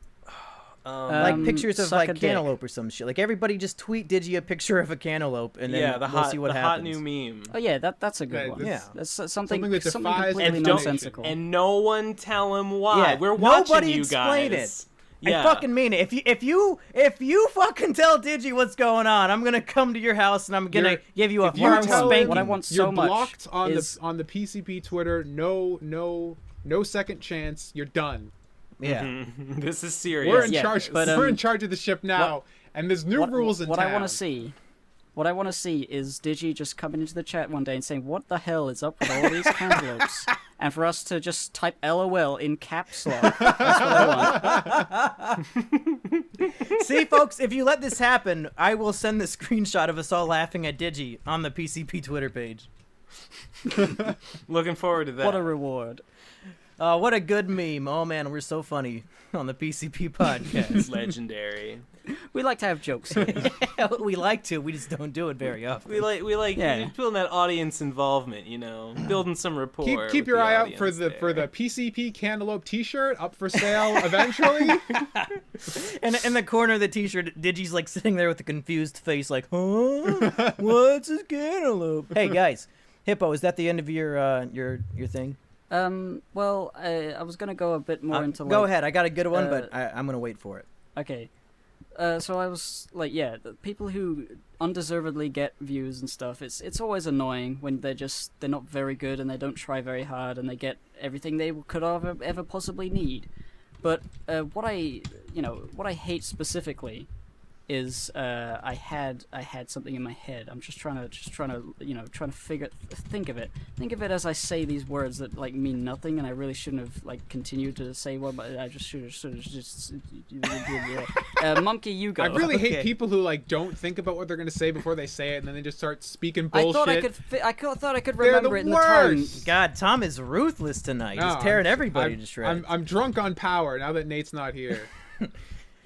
Like pictures of like cantaloupe or some shit. Like everybody just tweet Digi a picture of a cantaloupe and then we'll see what happens. Hot new meme. Oh yeah, that's a good one. Yeah, that's something that defies completely nonsensical. And no one tell him why. Yeah, We're watching nobody you explain guys. it. Yeah. I fucking mean it. If you fucking tell Digi what's going on, I'm gonna come to your house and I'm gonna give you a firm spanking. What I want you're so much blocked on is... the PCP Twitter. No second chance. You're done. Yeah. This is serious. We're in charge. but, we're in charge of the ship now, and there's new rules in what town. I want to see. What I want to see is Digi just coming into the chat one day and saying, "What the hell is up with all these cantaloupes?" And for us to just type LOL in caps lock. That's what I want. See, folks, if you let this happen, I will send the screenshot of us all laughing at Digi on the PCP Twitter page. Looking forward to that. What a reward. What a good meme. Oh, man, we're so funny on the PCP podcast. Legendary. We like to have jokes here. We like to. We just don't do it very often. We like Yeah. building that audience involvement, you know, building some rapport. Keep with your the eye out for audience the PCP Cantaloupe T-shirt up for sale eventually. And in the corner of the T-shirt, Digi's like sitting there with a confused face, like, "Huh? What's a cantaloupe?" Hey guys, Hippo, is that the end of your thing? Well, I was gonna go a bit more into like... Go ahead. I got a good one, but I'm gonna wait for it. Okay. So I was like, yeah, the people who undeservedly get views and stuff, it's always annoying when they're not very good and they don't try very hard and they get everything they could ever possibly need. But what I hate specifically is I had something in my head. I'm just trying to think of it as I say these words that like mean nothing, and I really shouldn't have like continued to say what, but I just should have just Mumkey, you go. I really hate Okay. people who like don't think about what they're gonna say before they say it, and then they just start speaking bullshit. I thought I could They're remember the it in the time. worst. God, Tom is ruthless tonight. He's No, tearing everybody I'm- to shreds. I'm drunk on power now that Nate's not here.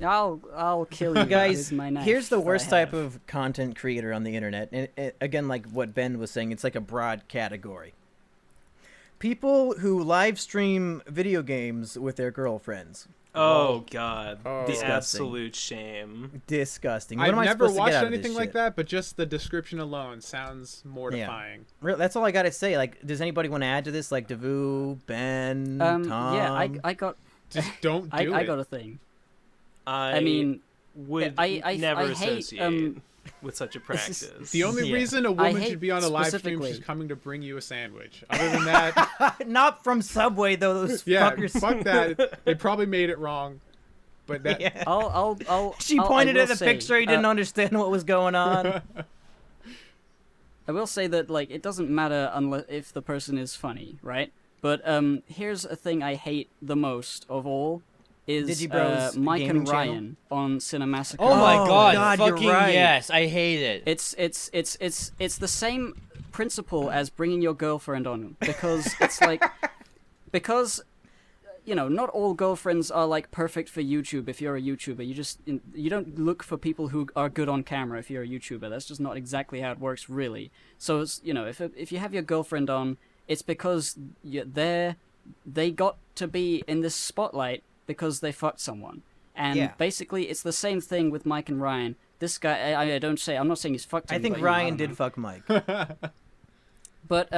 I'll kill you Guys, with my knife here's the that I worst type have. of content creator on the internet. And again, like what Ben was saying, it's like a broad category. People who live stream video games with their girlfriends. Oh God, Oh. the Disgusting. absolute shame. Disgusting. What I've am I never supposed to watched get out of anything this like shit? that, but just the description alone sounds mortifying. That's all I gotta say. Like, does anybody want to add to this? Like, Davu, Ben, Tom? Yeah, I got Just don't do I it. got a thing. I mean, would I never hate, associate with such a practice. The only Yeah. reason a I woman hate should be on a live stream, specifically- she's coming to bring you a sandwich. Other than that, Not from Subway though. Those yeah, fuckers. fuck that. They probably made it wrong. But that Yeah. She I pointed will at the say, picture. He didn't understand what was going on. I will say that like it doesn't matter unless if the person is funny, right? But here's a thing I hate the most of all is Digibro's Mike gaming and channel? Ryan on Cinemassacre. Oh my Oh, god, God, you're fucking right. yes, I hate it. It's the same principle as bringing your girlfriend on because it's like because you know not all girlfriends are like perfect for YouTube. If you're a YouTuber, you don't look for people who are good on camera. If you're a YouTuber, that's just not exactly how it works, really. So it's, you know, if you have your girlfriend on, it's because they got to be in this spotlight because they fucked someone. And Yeah. basically, it's the same thing with Mike and Ryan. This guy, I'm not saying he's fucked him. I think but, you know, Ryan don't did know. fuck Mike. But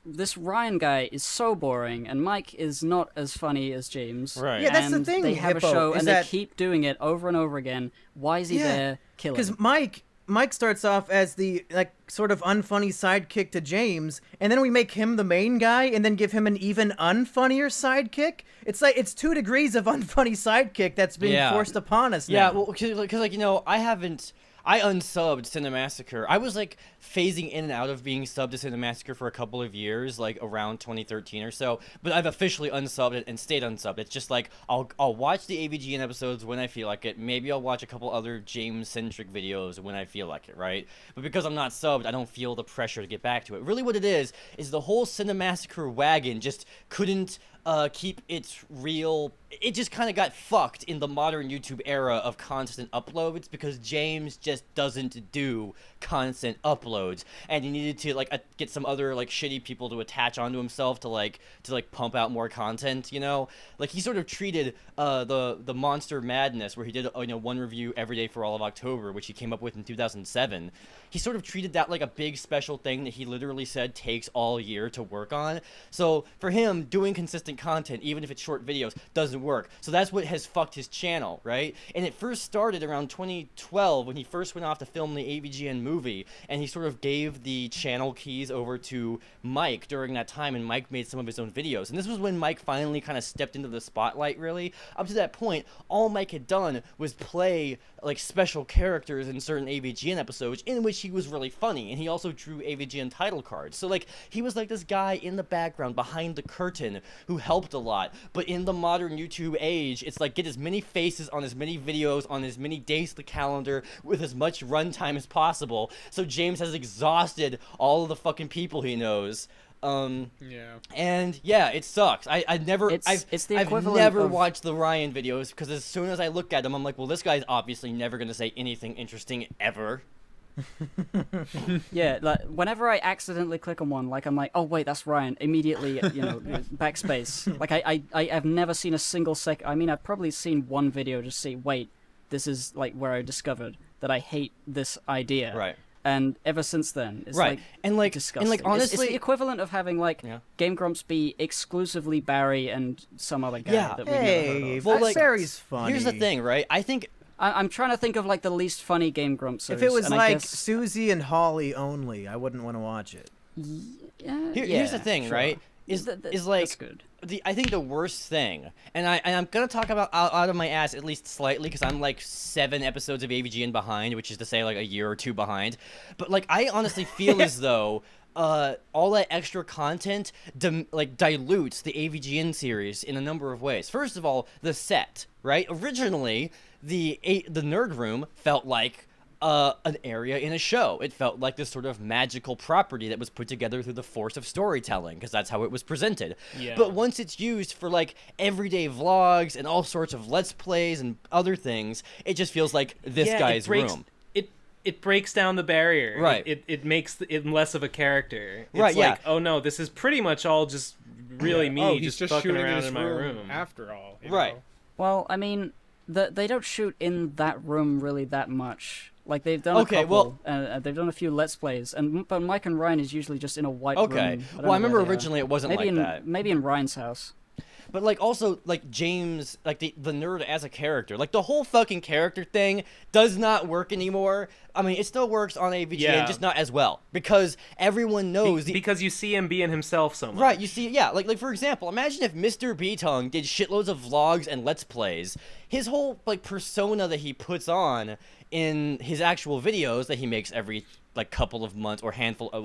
this Ryan guy is so boring, and Mike is not as funny as James. Right. Yeah, that's the And thing, They have Hippo, a show, is and that- they keep doing it over and over again. Why is he Yeah, there killing? Because Mike starts off as the like sort of unfunny sidekick to James, and then we make him the main guy, and then give him an even unfunnier sidekick. It's like it's 2 degrees of unfunny sidekick that's being Yeah. forced upon us. Yeah, now. well, because like, you know, I I unsubbed Cinemassacre. I was like phasing in and out of being subbed to Cinemassacre for a couple of years, like around 2013 or so. But I've officially unsubbed it and stayed unsubbed. It's just like I'll watch the AVGN episodes when I feel like it. Maybe I'll watch a couple other James-centric videos when I feel like it, right? But because I'm not subbed, I don't feel the pressure to get back to it. Really what it is the whole Cinemassacre wagon just couldn't keep its real... It just kind of got fucked in the modern YouTube era of constant uploads because James just doesn't do constant uploads, and he needed to like get some other like shitty people to attach onto himself to pump out more content, you know? Like he sort of treated the Monster Madness, where he did one review every day for all of October, which he came up with in 2007. He sort of treated that like a big special thing that he literally said takes all year to work on. So for him, doing consistent content, even if it's short videos, doesn't work. So that's what has fucked his channel, right? And it first started around 2012 when he first went off to film the AVGN movie, and he sort of gave the channel keys over to Mike during that time, and Mike made some of his own videos. And this was when Mike finally kind of stepped into the spotlight, really. Up to that point, all Mike had done was play like special characters in certain AVGN episodes in which he was really funny, and he also drew AVGN title cards. So like he was like this guy in the background behind the curtain who helped a lot. But in the modern YouTube age, it's like get as many faces on as many videos on as many days to the calendar with as much runtime as possible. So James has exhausted all of the fucking people he knows. Yeah. And yeah, it sucks. I've never of... watched the Ryan videos because as soon as I look at them, I'm like, well, this guy's obviously never gonna say anything interesting ever. Yeah, like whenever I accidentally click on one, like I'm like, oh wait, that's Ryan. Immediately, backspace. Like I've never seen a single I mean, I've probably seen one video just say, wait, this is like where I discovered that I hate this idea. Right. And ever since then, it's right. like disgusting. And like honestly, it's the equivalent of having like Game Grumps be exclusively Barry and some other guy that we've never heard of. Well, like, Barry's funny. Here's the thing, right? I think I'm trying to think of like the least funny Game Grumps. If it was like Susie and Holly only, I wouldn't want to watch it. Here's the thing, sure. right? Is like that's good. I think the worst thing, and I'm gonna talk about out of my ass at least slightly because I'm like 7 episodes of AVGN behind, which is to say like a year or 2 behind. But like I honestly feel as though all that extra content dilutes the AVGN series in a number of ways. First of all, the set, right? Originally, the Nerd Room felt like an area in a show. It felt like this sort of magical property that was put together through the force of storytelling, because that's how it was presented. Yeah. But once it's used for like everyday vlogs and all sorts of Let's Plays and other things, it just feels like this guy's room. It breaks down the barrier. Right. It makes it less of a character. It's right, like, oh no, this is pretty much all just really me he's just fucking shooting around in my room. After all. Right. Know? Well, I mean, they don't shoot in that room really that much. Like they've done a couple, they've done a few Let's Plays, but Mike and Ryan is usually just in a white room. I remember originally it wasn't like that. Maybe in Ryan's house. But like also like James, like the nerd as a character, like the whole fucking character thing does not work anymore. I mean, it still works on AVGN, just not as well, because everyone knows because you see him being himself so much. Right, you see, like for example, imagine if Mr. B-Tongue did shitloads of vlogs and Let's Plays. His whole like persona that he puts on in his actual videos that he makes every like couple of months or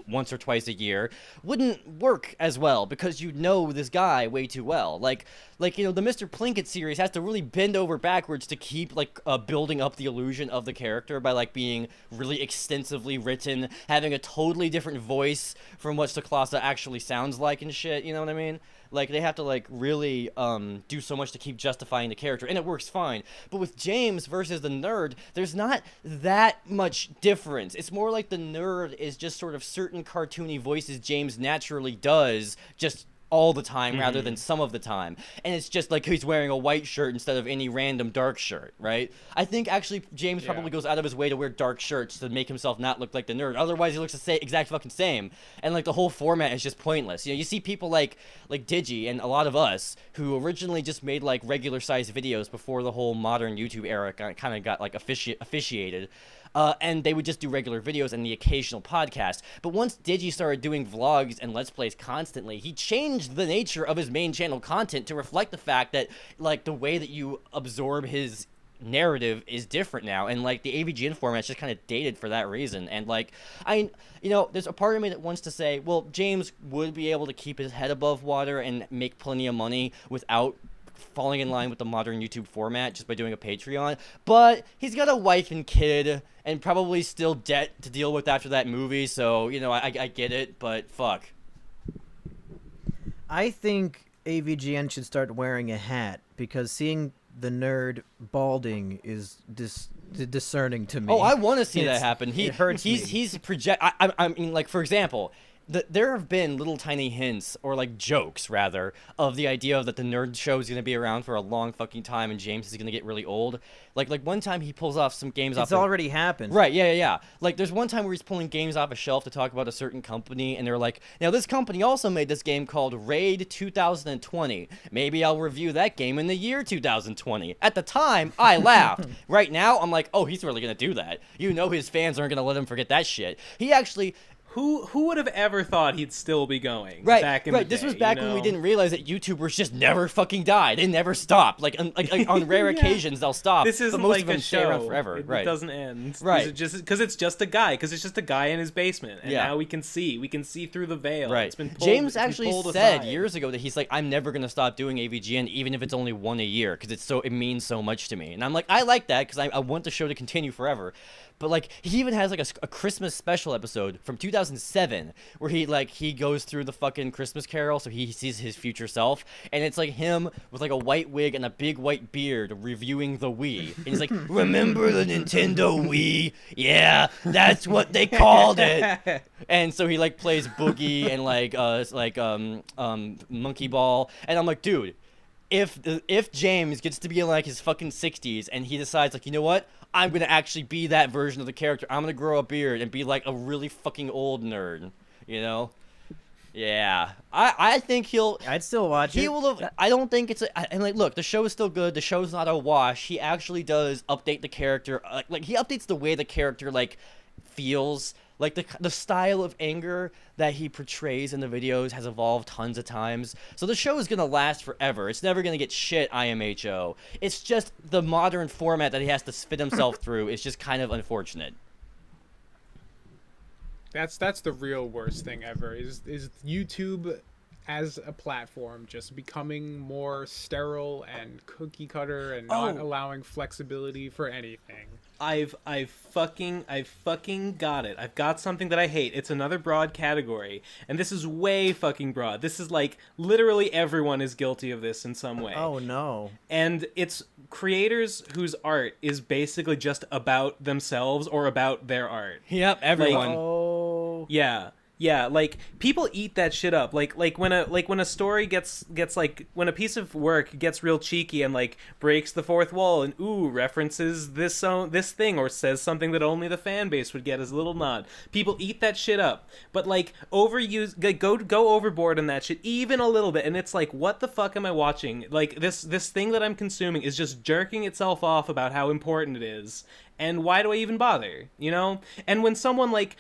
once or twice a year wouldn't work as well, because you know this guy way too well. Like the Mr. Plinkett series has to really bend over backwards to keep like building up the illusion of the character by like being really extensively written, having a totally different voice from what Saklasa actually sounds like and shit, you know what I mean? Like, they have to, like, really do so much to keep justifying the character, and it works fine. But with James versus the nerd, there's not that much difference. It's more like the nerd is just sort of certain cartoony voices James naturally does, just all the time rather than some of the time. And it's just like he's wearing a white shirt instead of any random dark shirt, right? I think actually James probably goes out of his way to wear dark shirts to make himself not look like the nerd. Otherwise he looks the exact fucking same. And like the whole format is just pointless. You see people like Digi and a lot of us who originally just made like regular sized videos before the whole modern YouTube era kind of got like officiated. And they would just do regular videos and the occasional podcast. But once Digi started doing vlogs and Let's Plays constantly, he changed the nature of his main channel content to reflect the fact that, like, the way that you absorb his narrative is different now, and like the AVGN format's just kind of dated for that reason. And like there's a part of me that wants to say, well, James would be able to keep his head above water and make plenty of money without falling in line with the modern YouTube format just by doing a Patreon, but he's got a wife and kid and probably still debt to deal with after that movie, so I get it, but fuck. I think AVGN should start wearing a hat, because seeing the nerd balding is discerning to me. Oh, I want to see that happen. It hurts me. He's project. I mean, like, for example, there have been little tiny hints, or like jokes rather, of the idea of that the nerd show is going to be around for a long fucking time and James is going to get really old. Like one time he pulls off some games off. It's already happened. Right, yeah. Like there's one time where he's pulling games off a shelf to talk about a certain company, and they're like, now this company also made this game called Raid 2020. Maybe I'll review that game in the year 2020. At the time, I laughed. Right now, I'm like, oh, he's really going to do that. His fans aren't going to let him forget that shit. He actually... Who would have ever thought he'd still be going? Right, back in the day, This was back when we didn't realize that YouTubers just never fucking die. They never stop. Like on rare occasions they'll stop. This isn't but most like of them a stay around show. forever. It Right. doesn't end. Right. Because it's just a guy. Because it's just a guy in his basement, and now we can see through the veil. Right. It's been pulled, James actually pulled said aside. years ago that he's like, I'm never gonna stop doing AVGN, even if it's only one a year, because it means so much to me. And I'm like, I like that because I want the show to continue forever. But like he even has like a Christmas special episode from 2007 where he goes through the fucking Christmas Carol, so he sees his future self, and it's like him with like a white wig and a big white beard reviewing the Wii, and he's like, remember the Nintendo Wii? Yeah, that's what they called it. And so he like plays Boogie and Monkey Ball, and I'm like, dude, if James gets to be in like his fucking 60s and he decides like, you know what? I'm going to actually be that version of the character. I'm going to grow a beard and be like a really fucking old nerd, Yeah. I think I'd still watch it. He will have, I don't think it's and like, look, the show is still good. The show's not a wash. He actually does update the character. Like he updates the way the character like feels. Like the style of anger that he portrays in the videos has evolved tons of times. So the show is going to last forever. It's never going to get shit, IMHO. It's just the modern format that he has to fit himself through is just kind of unfortunate. That's the real worst thing ever is YouTube as a platform just becoming more sterile and cookie cutter and not allowing flexibility for anything. I've fucking got it. I've got something that I hate. It's another broad category, and this is way fucking broad. This is like literally everyone is guilty of this in some way. Oh no. And it's creators whose art is basically just about themselves or about their art. Yep, everyone. Oh. Yeah, like people eat that shit up. Like when a story gets like when a piece of work gets real cheeky and like breaks the fourth wall and references this thing or says something that only the fan base would get as a little nod. People eat that shit up. But like go overboard on that shit even a little bit, and it's like, what the fuck am I watching? Like this thing that I'm consuming is just jerking itself off about how important it is. And why do I even bother? And when someone like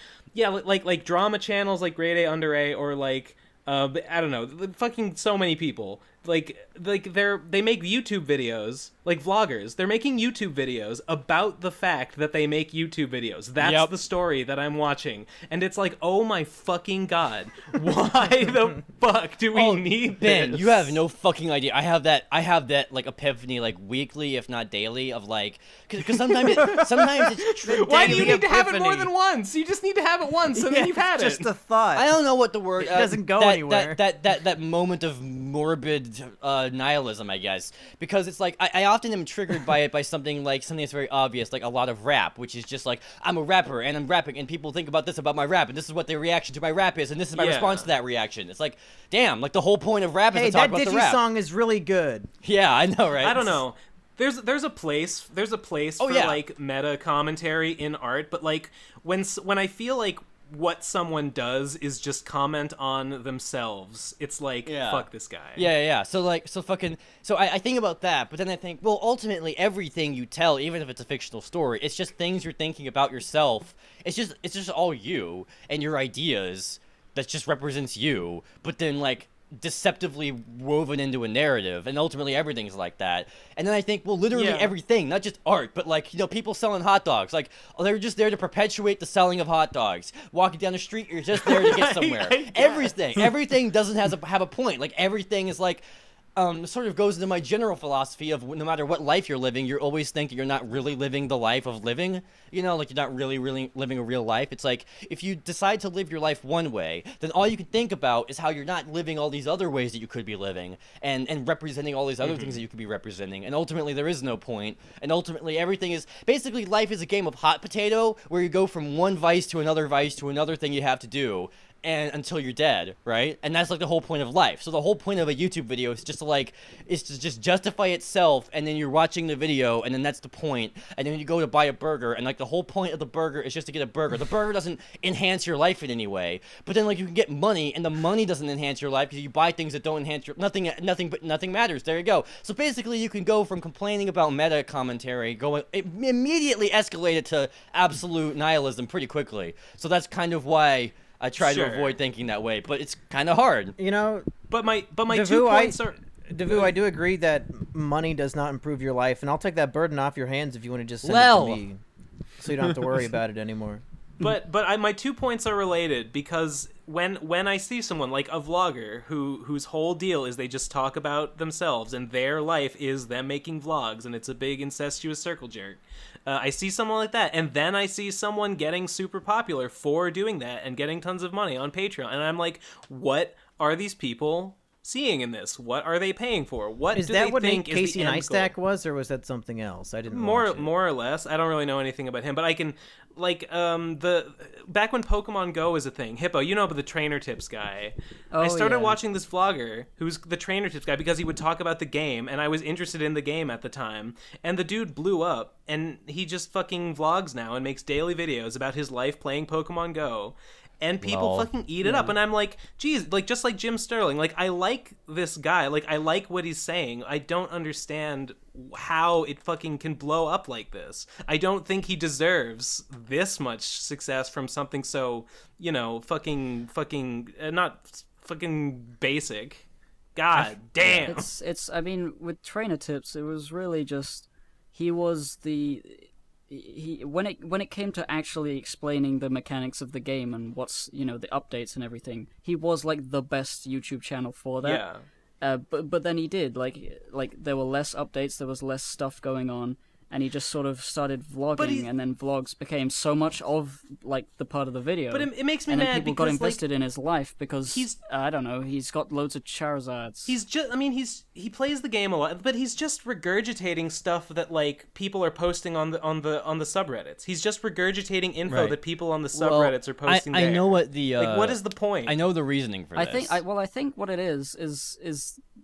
drama channels like Grade A, Under A, or like I don't know, fucking so many people like they make YouTube videos, like vloggers. They're making YouTube videos about the fact that they make YouTube videos. That's the story that I'm watching, and it's like, oh my fucking god, why the fuck do we need Ben, this? you have no fucking idea. I have that like epiphany like weekly, if not daily, of like because sometimes it's true. Why do you need to have it more than once? You just need to have it once, and then you've had Just it. a thought. I don't know what the word It doesn't go anywhere. That moment of morbid nihilism, I guess, because it's like I often am triggered by it by something that's very obvious, like a lot of rap, which is just like, I'm a rapper and I'm rapping and people think about this about my rap and this is what their reaction to my rap is and this is my response to that reaction. It's like, damn, like the whole point of rap is to talk about the rap. That Digi song is really good. Yeah, I know, right? I don't know. There's a place for like meta commentary in art, but like when I feel like what someone does is just comment on themselves, it's like, fuck this guy. Yeah. So I think about that, but then I think, well, ultimately everything you tell, even if it's a fictional story, it's just things you're thinking about yourself. It's just all you and your ideas that just represents you. But then like deceptively woven into a narrative, and ultimately everything's like that. And then I think, well, literally Yeah. everything, not just art, but like, you know, people selling hot dogs, like, oh, they're just there to perpetuate the selling of hot dogs. Walking down the street, you're just there to get somewhere. Everything doesn't have a point. Like, everything is like, sort of goes into my general philosophy of no matter what life you're living, you're always thinking you're not really living the life of living. You know, like you're not really living a real life. It's like if you decide to live your life one way, then all you can think about is how you're not living all these other ways that you could be living and representing all these other things that you could be representing. And ultimately, there is no point. And ultimately, everything is basically life is a game of hot potato where you go from one vice to another thing you have to do. And until you're dead, right? And that's like the whole point of life. So the whole point of a YouTube video is just to just justify itself, and then you're watching the video, and then that's the point. And then you go to buy a burger, and like the whole point of the burger is just to get a burger. The burger doesn't enhance your life in any way, but then like you can get money, and the money doesn't enhance your life because you buy things that don't enhance your nothing matters. There you go. So basically, you can go from complaining about meta commentary, immediately escalate it to absolute nihilism pretty quickly. So that's kind of why I try to avoid thinking that way, but it's kind of hard. You know, But my Devu, 2 points are. Devu, I do agree that money does not improve your life, and I'll take that burden off your hands if you want to just send it to me, so you don't have to worry about it anymore. But my 2 points are related because when I see someone like a vlogger whose whole deal is they just talk about themselves and their life is them making vlogs and it's a big incestuous circle jerk. I see someone like that, and then I see someone getting super popular for doing that and getting tons of money on Patreon, and I'm like, what are these people seeing in this? What are they paying for? What Is do that they what think is Casey the end Neistat goal? was, or was that something else? I didn't More watch it. or less. I don't really know anything about him, but I can the back when Pokemon Go was a thing. Hippo, you know about the trainer tips guy. I started watching this vlogger who's the trainer tips guy because he would talk about the game, and I was interested in the game at the time. And the dude blew up, and he just fucking vlogs now and makes daily videos about his life playing Pokemon Go. And people fucking eat it up, and I'm like, geez, like just like Jim Sterling, like I like this guy, like I like what he's saying. I don't understand how it fucking can blow up like this. I don't think he deserves this much success from something so, you know, fucking not fucking basic. God damn. It's I mean, with trainer tips, it was really just he was the. When it came to actually explaining the mechanics of the game and what's, you know, the updates and everything, he was like the best YouTube channel for that. Yeah. But then he did like there were less updates, there was less stuff going on, and he just sort of started vlogging, and then vlogs became so much of like the part of the video. But it makes me and mad then people because got invested in his life because I don't know, he's got loads of Charizards. He's just, I mean, he plays the game a lot, but he's just regurgitating stuff that like people are posting on the subreddits. He's just regurgitating info that people on the subreddits are posting. I know what the like. What is the point? I know the reasoning for this. I think what it is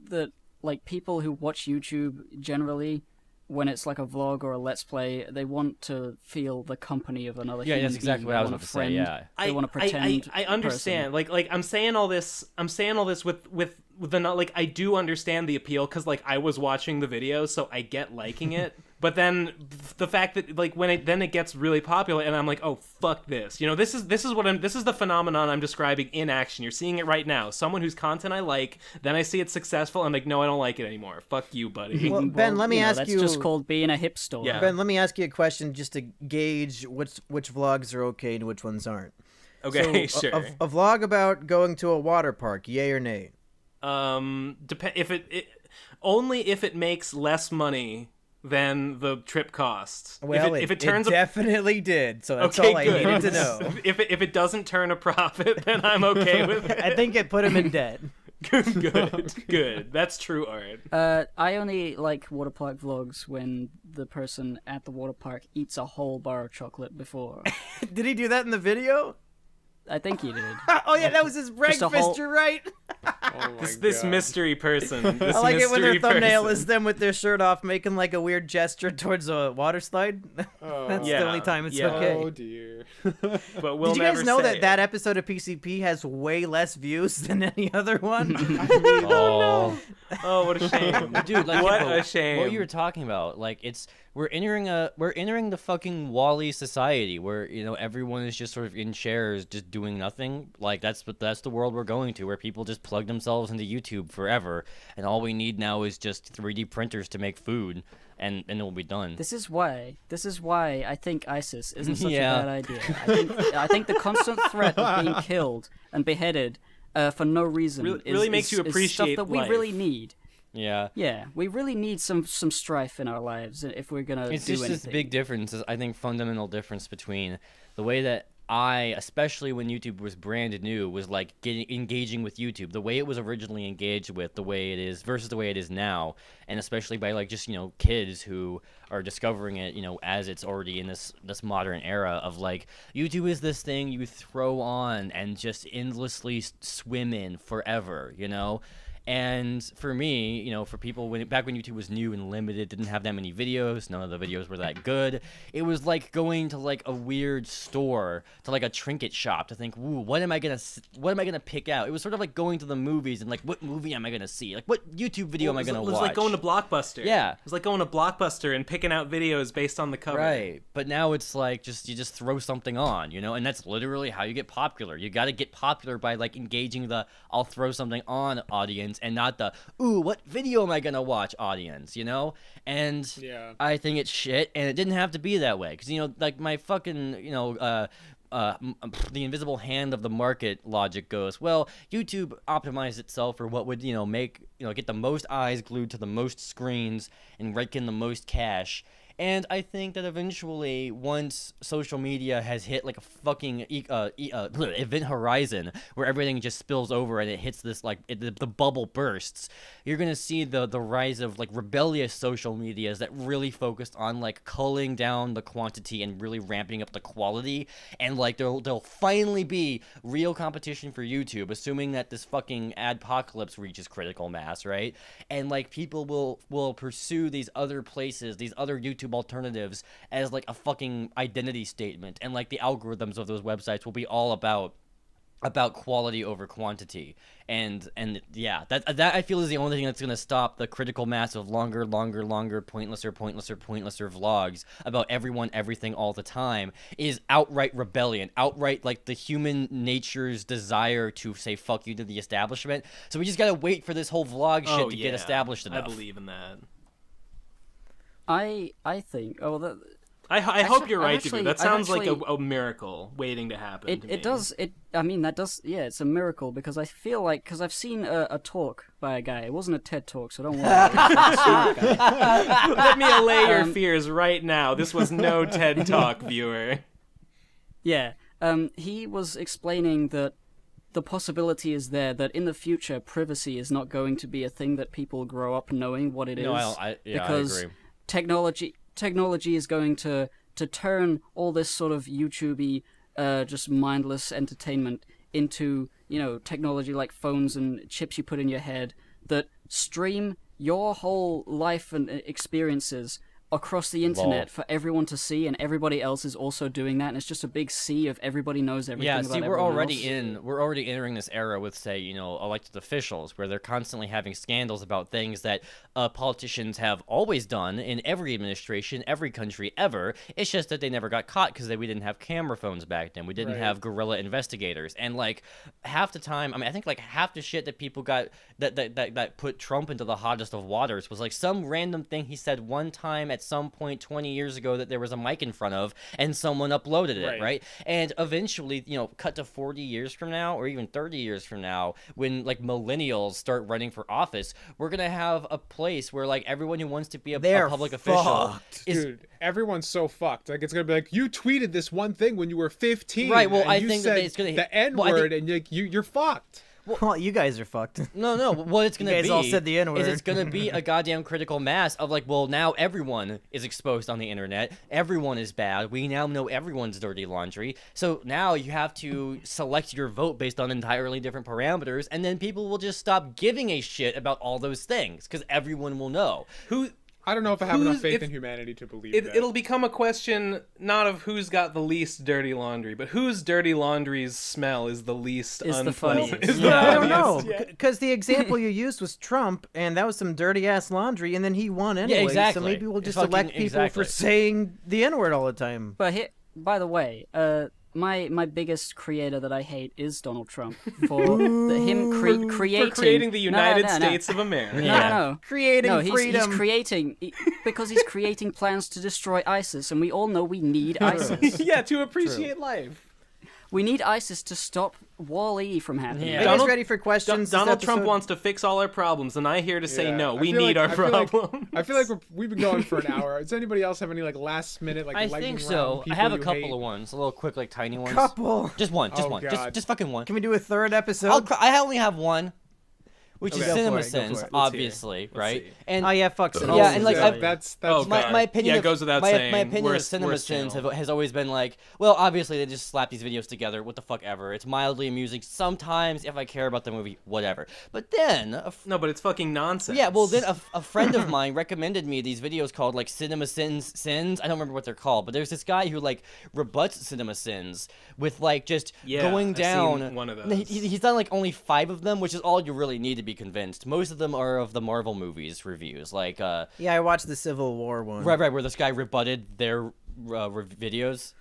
that like people who watch YouTube generally, when it's like a vlog or a let's play, they want to feel the company of another human that's exactly being. what I was They about want to a say, friend. yeah. They want to pretend. I understand. Like I'm saying all this with the not like I do understand the appeal because like I was watching the video, so I get liking it. But then the fact that like when it gets really popular, and I'm like, oh fuck this, you know, this is the phenomenon I'm describing in action. You're seeing it right now. Someone whose content I like, then I see it successful, I'm like, no, I don't like it anymore. Fuck you, buddy. Well, Ben, let me ask that's you. just called being a hipster. Yeah. Ben, let me ask you a question just to gauge which vlogs are okay and which ones aren't. Okay, So, sure. A vlog about going to a water park, yay or nay? If it only if it makes less money than the trip costs. Well, if it turns it definitely did. So that's okay, all I good. needed to know. if it doesn't turn a profit, then I'm okay with it. I think it put him in debt. Good. That's true art. I only like water park vlogs when the person at the water park eats a whole bar of chocolate before. Did he do that in the video? I think he did. Oh yeah, that was his breakfast. whole- You're right. This mystery person. This I like it when their mystery thumbnail person. is them with their shirt off, making like a weird gesture towards a water slide. That's Yeah, the only time it's yeah. okay. Oh dear. But we'll Did you never guys know say that it. episode of PCP has way less views than any other one? Oh, Oh, what a shame, dude! Like, what Hippo, a shame. What you were talking about, like, we're entering the fucking Wall-E society where, you know, everyone is just sort of in chairs, just doing nothing, like that's the world we're going to, where people just plug themselves into YouTube forever, and all we need now is just 3D printers to make food, and it will be done. This is why I think ISIS isn't such Yeah. a bad idea. I think the constant threat of being killed and beheaded for no reason really makes you is appreciate stuff that we life. really need. Yeah. Yeah, we really need some strife in our lives if we're gonna It's do just anything. this big difference, I think, fundamental difference between the way that especially when YouTube was brand new, was like engaging with YouTube, the way it was originally engaged with, the way it is versus the way it is now, and especially by like just kids who are discovering it, as it's already in this modern era of like YouTube is this thing you throw on and just endlessly swim in forever, And for me, for people back when YouTube was new and limited, didn't have that many videos, none of the videos were that good. It was like going to like a weird store, to like a trinket shop, to think, "Ooh, what am I gonna pick out?" It was sort of like going to the movies and like, what movie am I gonna see? Like, what YouTube video am I gonna watch? It was like going to Blockbuster. Yeah. It was like going to Blockbuster and picking out videos based on the cover. Right, but now it's like you just throw something on, and that's literally how you get popular. You got to get popular by like engaging the "I'll throw something on" audience, and not the "Ooh, what video am I gonna watch" audience, And Yeah. I think it's shit, and it didn't have to be that way, because like my fucking the invisible hand of the market logic goes, well, YouTube optimized itself for what would make get the most eyes glued to the most screens and rake in the most cash. And I think that eventually, once social media has hit like a fucking event horizon where everything just spills over and it hits this the bubble bursts, you're gonna see the rise of like rebellious social medias that really focused on like culling down the quantity and really ramping up the quality. And like there'll finally be real competition for YouTube, assuming that this fucking adpocalypse reaches critical mass, right? And like people will pursue these other places, these other YouTube alternatives as like a fucking identity statement, and like the algorithms of those websites will be all about quality over quantity, and yeah, that I feel is the only thing that's going to stop the critical mass of longer pointlesser vlogs about everyone, everything, all the time, is outright rebellion, outright like the human nature's desire to say fuck you to the establishment. So we just gotta wait for this whole vlog shit to get established enough. I believe in that. I think. Oh, that. I hope you're right, actually- dude. That I've sounds actually- like a miracle waiting to happen. to me. It does. I mean, that does. Yeah, it's a miracle, because I feel like, because I've seen a talk by a guy. It wasn't a TED talk, so don't worry. Let me allay your fears right now. This was no TED Talk, viewer. Yeah. He was explaining that the possibility is there that in the future, privacy is not going to be a thing that people grow up knowing what it is. I because agree. technology is going to turn all this sort of YouTubey, just mindless entertainment into, technology like phones and chips you put in your head that stream your whole life and experiences across the internet for everyone to see, and everybody else is also doing that, and it's just a big sea of everybody knows everything about everyone we're already else. we're already entering this era with, say, elected officials, where they're constantly having scandals about things that politicians have always done in every administration, every country ever. It's just that they never got caught because we didn't have camera phones back then. We didn't have guerrilla investigators, and like half the time, I think like half the shit that people got that put Trump into the hottest of waters was like some random thing he said one time at some point 20 years ago that there was a mic in front of, and someone uploaded it, right? And eventually, cut to 40 years from now, or even 30 years from now, when like millennials start running for office, we're gonna have a place where like everyone who wants to be a public official is... Dude, everyone's so fucked. Like, it's gonna be like, you tweeted this one thing when you were 15, right? Well, and I you think said that it's gonna the N-word, and you're fucked. Well, you guys are fucked. No. What it's gonna be? You guys all said the N-word. Is it's gonna be a goddamn critical mass of like, well, now everyone is exposed on the internet. Everyone is bad. We now know everyone's dirty laundry. So now you have to select your vote based on entirely different parameters, and then people will just stop giving a shit about all those things because everyone will know. I don't know if I have enough faith in humanity to believe that. It'll become a question not of who's got the least dirty laundry, but whose dirty laundry's smell is the least unpleasant. I don't know, because the example you used was Trump, and that was some dirty ass laundry, and then he won anyway. Yeah, exactly. So maybe we'll just elect people for saying the N-word all the time. But by the way, my biggest creator that I hate is Donald Trump for him creating the United No. States of America. No. Creating He's freedom. Because he's creating plans to destroy ISIS, and we all know we need ISIS. Yeah, to appreciate life. We need ISIS to stop Wall-E from happening. Yeah. Are you guys ready for questions? Donald this Trump episode? wants to fix all our problems, and I'm here to say Yeah, no. I We feel need like- our problems. I feel like we've been going for an hour. Does anybody else have any like last minute like I lightning think round so. I people have a you couple hate? of ones, a little quick, like tiny ones. Couple. Just one. Oh, one. God. Just fucking one. Can we do a third episode? I only have one, which Okay. is Go for Cinema it, go for Sins, it. Let's hear. obviously, Let's right? see. And Oh yeah, fuck Cinema Yeah, Sins. and, like, Yeah, I- that's Oh, my, God. my opinion Yeah, it of, goes without my, saying. my opinion Worst- of Cinema worst Sins channel. has always been like, well, obviously they just slap these videos together. What the fuck ever. It's mildly amusing. Sometimes, if I care about the movie, whatever. But then, No, but it's fucking nonsense. yeah, well, then a friend of mine recommended me these videos called like Cinema Sins. I don't remember what they're called, but there's this guy who like rebuts Cinema Sins with like just Yeah, going I've down. seen one of No, those. he's done like only 5 of them, which is all you really need to be convinced. Most of them are of the Marvel movies reviews, like Yeah, I watched the Civil War one. right, where this guy rebutted their videos.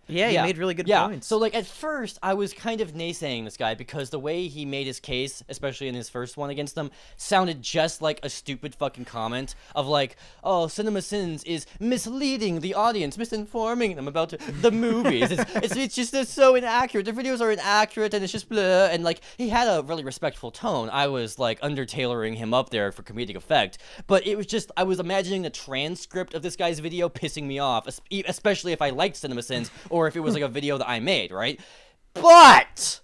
Yeah, he made really good yeah. points. So, like, at first, I was kind of naysaying this guy because the way he made his case, especially in his first one against them, sounded just like a stupid fucking comment of, like, oh, Cinema Sins is misleading the audience, misinforming them about the movies. It's just it's so inaccurate. Their videos are inaccurate, and it's just blah. And, like, he had a really respectful tone. I was, like, under-tailoring him up there for comedic effect. But it was just, I was imagining the transcript of this guy's video pissing me off, especially if I liked Cinema Sins, or if it was like a video that I made, right? But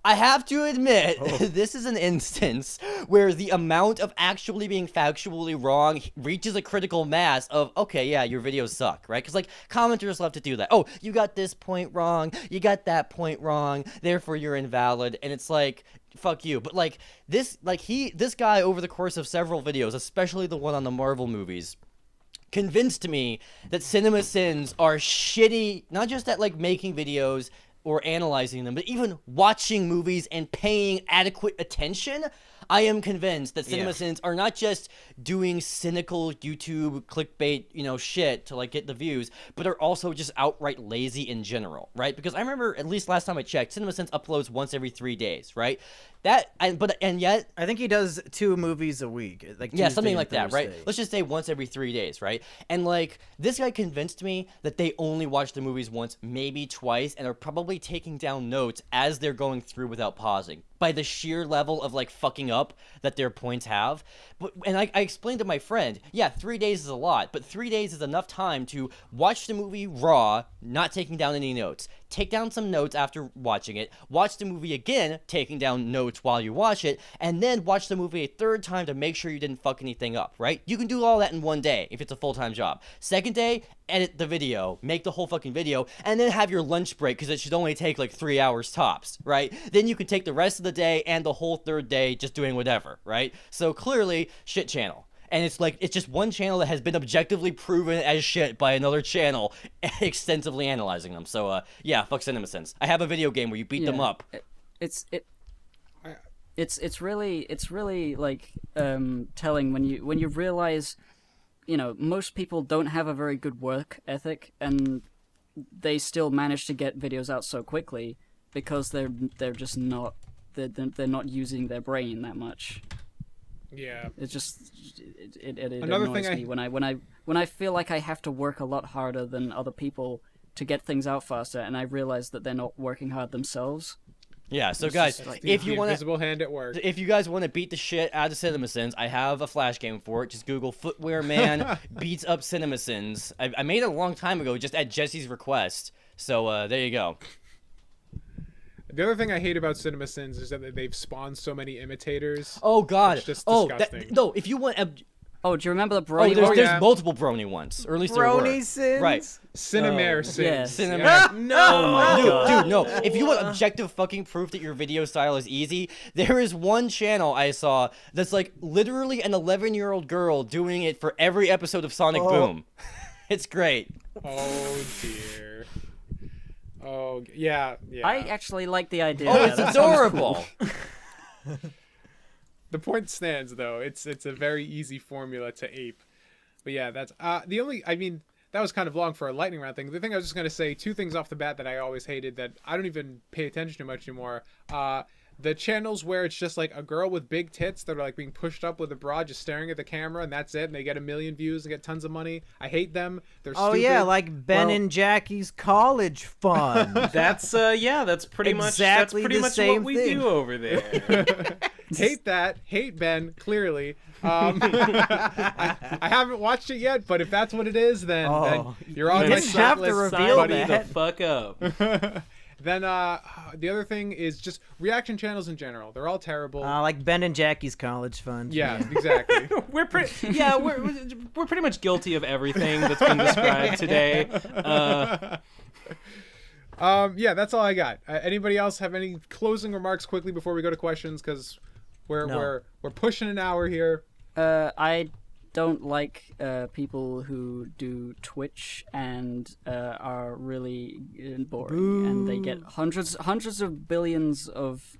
I have to admit, this is an instance where the amount of actually being factually wrong reaches a critical mass of, okay, yeah, your videos suck, right? Because, like, commenters love to do that. Oh, you got this point wrong, you got that point wrong, therefore you're invalid, and it's like, fuck you. But, like, this guy, over the course of several videos, especially the one on the Marvel movies, convinced me that Cinema Sins are shitty, not just at like making videos or analyzing them, but even watching movies and paying adequate attention. I am convinced that Cinema Sins are not just doing cynical YouTube clickbait, shit to like get the views, but are also just outright lazy in general, right? Because I remember, at least last time I checked, Cinema Sins uploads once every 3 days, right? And yet I think he does 2 movies a week, like yeah, Tuesday something and like that, right? Thursday. Let's just say once every 3 days, right? And like this guy convinced me that they only watch the movies once, maybe twice, and are probably taking down notes as they're going through without pausing, by the sheer level of like fucking up that their points have. And I explained to my friend, yeah, 3 days is a lot, but 3 days is enough time to watch the movie raw, not taking down any notes, take down some notes after watching it, watch the movie again, taking down notes while you watch it, and then watch the movie a 3rd time to make sure you didn't fuck anything up, right? You can do all that in 1 day if it's a full-time job. 2nd day, edit the video, make the whole fucking video, and then have your lunch break, because it should only take like 3 hours tops, right? Then you can take the rest of the day and the whole 3rd day just doing whatever, right? So clearly, shit channel. And it's like, it's just one channel that has been objectively proven as shit by another channel extensively analyzing them. So, yeah, fuck Cinema Sins. I have a video game where you beat them up. It's really like telling when you realize, most people don't have a very good work ethic, and they still manage to get videos out so quickly because they're just not they're not using their brain that much. Yeah. It's just it Another annoys thing me when I feel like I have to work a lot harder than other people to get things out faster, and I realize that they're not working hard themselves. Yeah, so guys, if you want invisible hand at work. If you guys want to beat the shit out of Cinema Sins, I have a flash game for it. Just Google Footwear Man beats up Cinema Sins. I made it a long time ago, just at Jesse's request. So there you go. The other thing I hate about Cinema Sins is that they've spawned so many imitators. Oh God! It's just oh, disgusting. no! If you want, Oh, do you remember the Brony? there's multiple Brony ones, or at least there were. Brony Sins? Right. Cinemare Sins. yeah. Cinemare. No, Dude, no. If you want objective fucking proof that your video style is easy, there is one channel I saw that's like literally an 11-year-old girl doing it for every episode of Sonic Boom. It's great. Oh dear. Oh yeah. I actually like the idea. Oh, Yeah, it's that sounds adorable. The point stands though. It's a very easy formula to ape. But yeah, that's the only. I mean, that was kind of long for a lightning round thing. The thing I was just gonna say, 2 things off the bat that I always hated that I don't even pay attention to much anymore. The channels where it's just like a girl with big tits that are like being pushed up with a bra, just staring at the camera, and that's it, and they get 1 million views and get tons of money. I hate them. They're Oh stupid. yeah, like Ben and Jackie's college fund. That's that's pretty Exactly the much same what we thing. do over there. Hate that. Hate Ben, clearly. I haven't watched it yet, but if that's what it is, then you're on you my didn't have to shortlist, reveal buddy. the that. fuck up. Then the other thing is just reaction channels in general. They're all terrible. Like Ben and Jackie's college fund. Yeah, exactly. we're pretty much guilty of everything that's been described today. Yeah, that's all I got. Anybody else have any closing remarks quickly before we go to questions? Because we're pushing an hour here. I don't like people who do Twitch and are really boring, and they get hundreds of billions of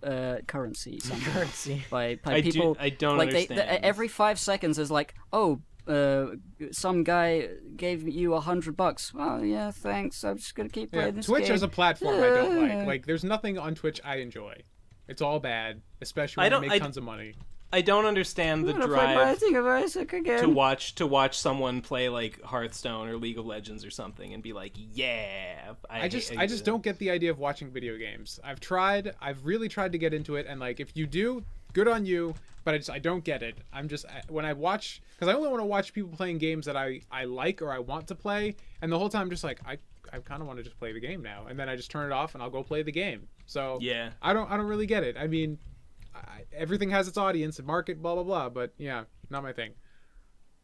currency somehow. Currency. by I people. I don't like understand. every 5 seconds is like, oh, some guy gave you $100. Oh yeah, thanks. I'm just gonna keep playing this Twitch game. as a platform I don't like. Like, there's nothing on Twitch I enjoy. It's all bad, especially when you make tons of money. I don't understand the I'm gonna play drive Binding of Isaac again. to watch someone play like Hearthstone or League of Legends or something and be like, yeah. I just don't get the idea of watching video games. I've really tried to get into it, and like, if you do, good on you, but I don't get it. When I watch, because I only want to watch people playing games that I like or I want to play, and the whole time I'm just like, I kind of want to just play the game now, and then I just turn it off and I'll go play the game. So yeah, I don't really get it. I mean, everything has its audience and market, blah blah blah, but yeah, not my thing.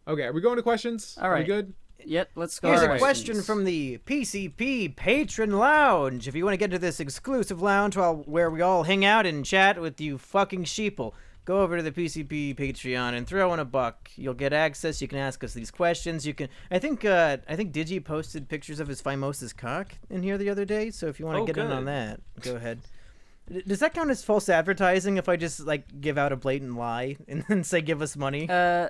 Okay, are we going to questions? All right. Are we good? Yep, let's go. Here's All a right. question from the PCP Patron Lounge. If you want to get to this exclusive lounge where we all hang out and chat with you fucking sheeple, go over to the PCP Patreon and throw in $1. You'll get access. You can ask us these questions. You can. I think Digi posted pictures of his Phimosis cock in here the other day. So if you want to get in on that, go ahead. Does that count as false advertising if I just like give out a blatant lie and then say give us money? No.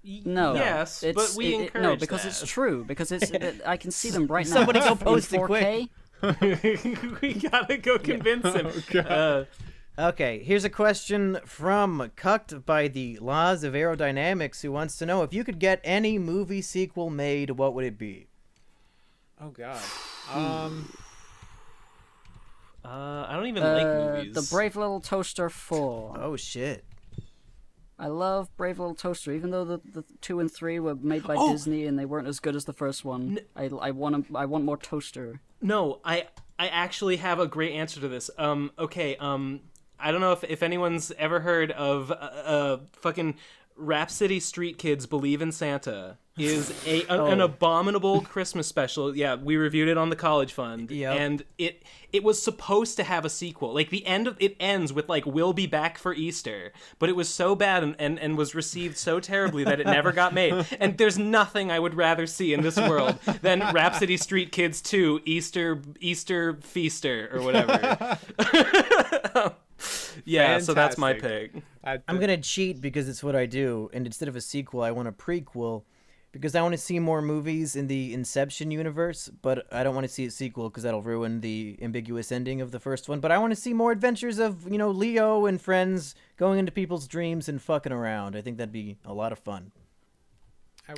Yes, but we encourage no, because that. it's true. Because it's I can see them right now. Somebody go in post it 4K. quick. We gotta go convince him. Oh, God. Okay, here's a question from Cucked by the Laws of Aerodynamics, who wants to know, if you could get any movie sequel made, what would it be? Oh God. I don't even like movies. The Brave Little Toaster 4. Oh shit. I love Brave Little Toaster, even though the 2 and 3 were made by Disney and they weren't as good as the first one. I want more Toaster. No, I actually have a great answer to this. Okay, I don't know if anyone's ever heard of fucking Rhapsody Street Kids Believe in Santa is an abominable Christmas special. Yeah, we reviewed it on the College Fund. Yep. And it was supposed to have a sequel. Like, the end of it ends with like, we'll be back for Easter, but it was so bad and was received so terribly that it never got made. And there's nothing I would rather see in this world than Rhapsody Street Kids 2 Easter Feaster or whatever. Yeah, so that's my pick. I'm gonna cheat because it's what I do, and instead of a sequel, I want a prequel, because I want to see more movies in the Inception universe, but I don't want to see a sequel because that'll ruin the ambiguous ending of the first one. But I want to see more adventures of, Leo and friends going into people's dreams and fucking around. I think that'd be a lot of fun.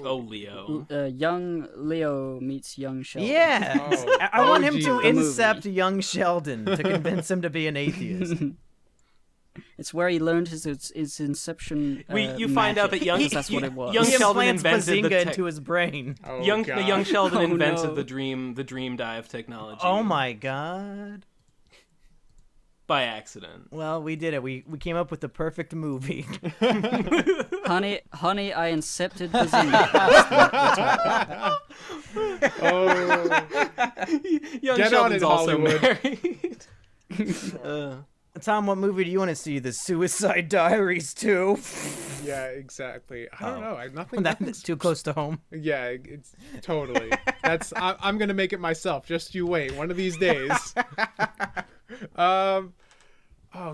Oh, Leo. Young Leo meets young Sheldon. Yeah, Oh, I want him to OG. incept young Sheldon to convince him to be an atheist. It's where he learned his Inception. You find out that young because that's what it was. young He Sheldon implants invented Bazinga the into his brain. Oh, young God. Sheldon Oh, invented no. the dream dive technology. Oh my god. By accident. Well, we did it. We came up with the perfect movie. honey, I incepted Bazinga. Young Get on Sheldon's it, also Hollywood. married. Tom, what movie do you want to see? The Suicide Diaries 2? Yeah, exactly. I don't know. Nothing. That's too close to home. Yeah, it's totally. I'm gonna make it myself. Just you wait. One of these days. Oh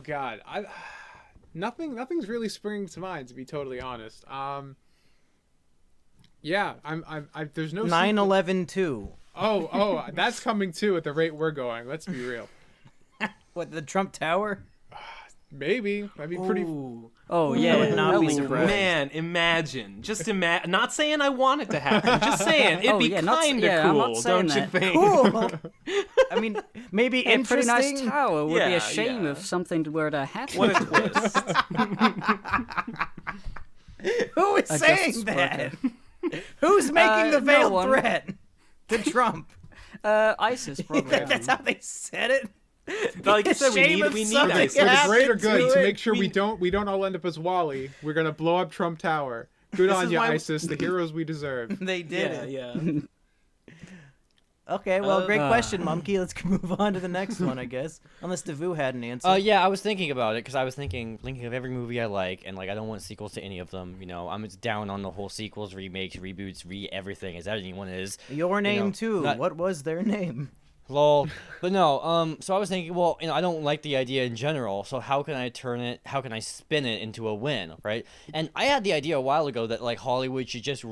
God. Nothing's really springing to mind, to be totally honest. Yeah, there's no 9/11 2. Oh, that's coming too at the rate we're going. Let's be real. What, the Trump Tower? Maybe. That'd be pretty. Ooh. Oh yeah, would not be that'll surprised. Man, imagine. Just imagine. Not saying I want it to happen. Just saying it'd be kind of I'm not cool, saying don't you that. think? Cool. I mean, maybe A pretty interesting. nice tower. Would be Yeah, a shame yeah. if something were to happen. What a twist. Who is I saying just that? Who's making the no veiled one. threat? To Trump. ISIS probably. That's how they said it. Like I said, we Shame need if we need something ISIS. For the happened greater good, to to it. make sure we don't all end up as Wally, we're gonna blow up Trump Tower. Good on is you, why- ISIS, the heroes we deserve. They did Yeah, it. yeah. Okay, well, great question, Mumkey. Let's move on to the next one, I guess. Unless Devu had an answer. Yeah, I was thinking about it because I was thinking of every movie I like, and like I don't want sequels to any of them. You know, I'm just down on the whole sequels, remakes, reboots, everything, as anyone is. Your name, know, too. not- What was their name? Lol. But no, so I was thinking, well, I don't like the idea in general, so how can I spin it into a win, right? And I had the idea a while ago that like Hollywood should just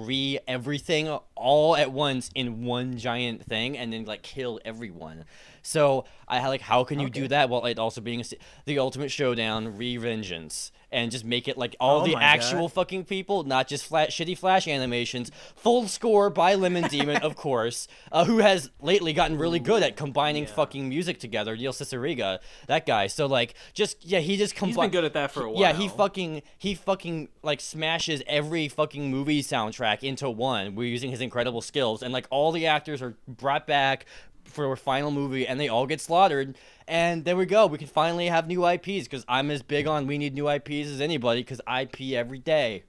everything all at once in one giant thing and then like kill everyone. So I had like, how can you do that while it also being the ultimate showdown, Revengeance, and just make it like all Oh the my actual God. fucking people, not just shitty flash animations, full score by Lemon Demon, of course, who has lately gotten really good at combining fucking music together. Neil Cicierega, that guy. So like, he just He's been good at that for a while. Yeah, he fucking like smashes every fucking movie soundtrack into one. We're using his incredible skills, and like all the actors are brought back for a final movie, and they all get slaughtered. And there we go. We can finally have new IPs because I'm as big on we need new IPs as anybody because IP every day.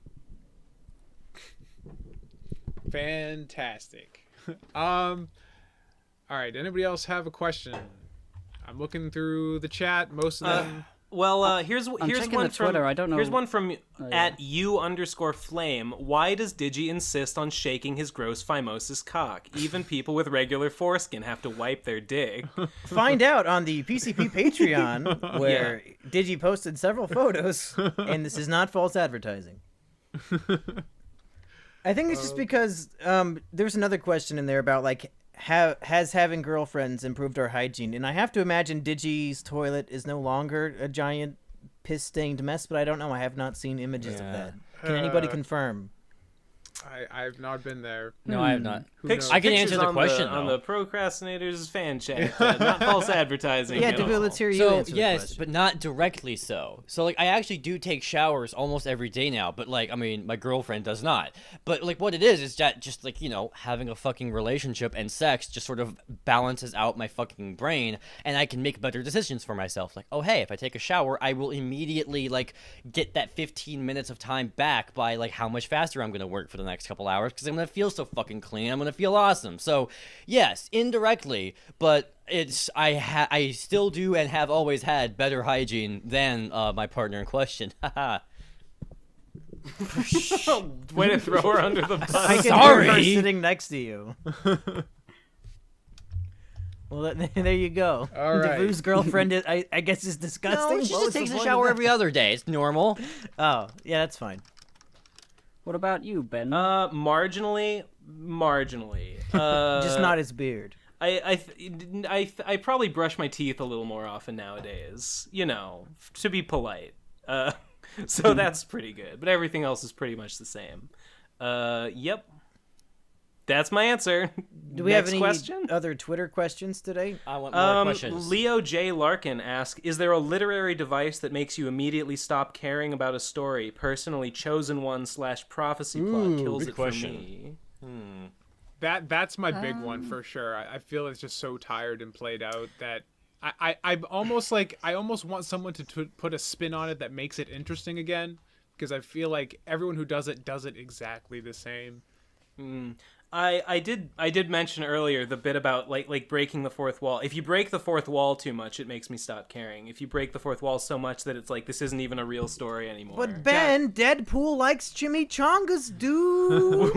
Fantastic. All right. Anybody else have a question? I'm looking through the chat. Most of them. Well, here's checking one the Twitter, from I don't know- here's one from yeah. @u_flame. Why does Digi insist on shaking his gross phimosis cock? Even people with regular foreskin have to wipe their dick. Find out on the PCP Patreon, where Digi posted several photos, and this is not false advertising. I think it's just because there's another question in there about like has having girlfriends improved our hygiene, and I have to imagine Digi's toilet is no longer a giant piss-stained mess, but I don't know. I have not seen images of that. Can anybody confirm? I've not been there. No, I have not. Pictures, I can pictures answer the on question, on though. the Pro Crastinators fan chat. Not false advertising. Yeah, at Devu, all. let's hear you So answer the yes, question. but not directly so. So like I actually do take showers almost every day now, but like I mean my girlfriend does not. But like what it is that just like having a fucking relationship and sex just sort of balances out my fucking brain, and I can make better decisions for myself. Like oh hey, if I take a shower, I will immediately like get that 15 minutes of time back by like how much faster I'm gonna work for the next couple hours because I'm gonna feel so fucking clean. I'm gonna feel awesome. So yes, indirectly, but it's I still do and have always had better hygiene than my partner in question. Haha. Way to throw her under the bus. I can hear her Sorry. sitting next to you. Well, there you go. All right. Devu's girlfriend, I guess, is disgusting. No, she What just was the takes a point of shower that? every other day. It's normal. Oh, yeah, that's fine. What about you, Ben? Marginally. Just not his beard. I probably brush my teeth a little more often nowadays, to be polite. So that's pretty good. But everything else is pretty much the same. Yep. That's my answer. Do we Next have any question? other Twitter questions today? I want more questions. Leo J. Larkin asks, is there a literary device that makes you immediately stop caring about a story? Personally, chosen one / prophecy plot kills it for me. That's my big one for sure. I feel it's just so tired and played out that I'm almost like I almost want someone to put a spin on it that makes it interesting again, because I feel like everyone who does it exactly the same. I did mention earlier the bit about like breaking the fourth wall. If you break the fourth wall too much, it makes me stop caring. If you break the fourth wall so much that it's like this isn't even a real story anymore. But Ben, Deadpool likes chimichangas, dude.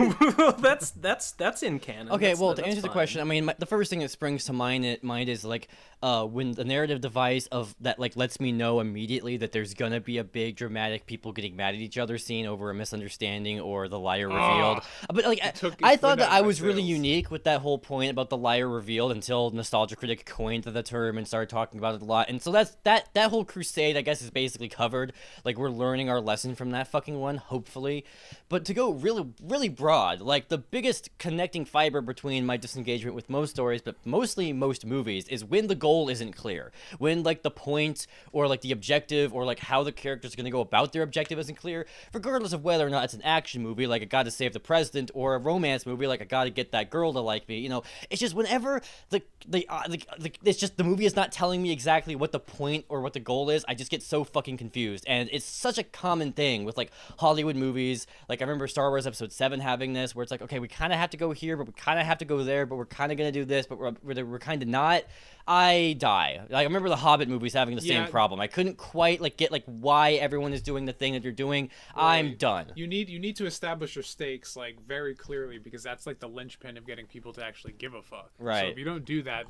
that's in canon. Okay, That's- well, that's to answer the fine. question, I mean, the first thing that springs to mind is like when the narrative device of that like lets me know immediately that there's gonna be a big dramatic people getting mad at each other scene over a misunderstanding or the liar revealed. But like I thought that I was really unique with that whole point about the liar revealed until Nostalgia Critic coined the term and started talking about it a lot. And so that whole crusade, I guess, is basically covered. Like we're learning our lesson from that fucking one, hopefully. But to go really, really broad, like the biggest connecting fiber between my disengagement with most stories, but mostly most movies, is when the goal isn't clear. When like the point or like the objective or like how the character's going to go about their objective isn't clear, regardless of whether or not it's an action movie like I Gotta Save the President or a romance movie like I Gotta Get That Girl to Like Me. You know, it's just whenever it's just the movie is not telling me exactly what the point or what the goal is, I just get so fucking confused. And it's such a common thing with like Hollywood movies. Like I remember Star Wars Episode 7 having this, where it's like, okay, we kind of have to go here, but we kind of have to go there, but we're kind of gonna do this, but we're kind of not. I die. Like, I remember the Hobbit movies having the same problem. I couldn't quite like get like why everyone is doing the thing that they're doing. Right. I'm done. You need to establish your stakes like very clearly, because that's like the linchpin of getting people to actually give a fuck. Right. So if you don't do that,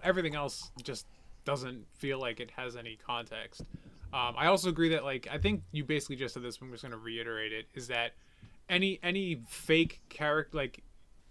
everything else just doesn't feel like it has any context. I also agree that like I think you basically just said this, but I'm just gonna reiterate it, is that any fake character like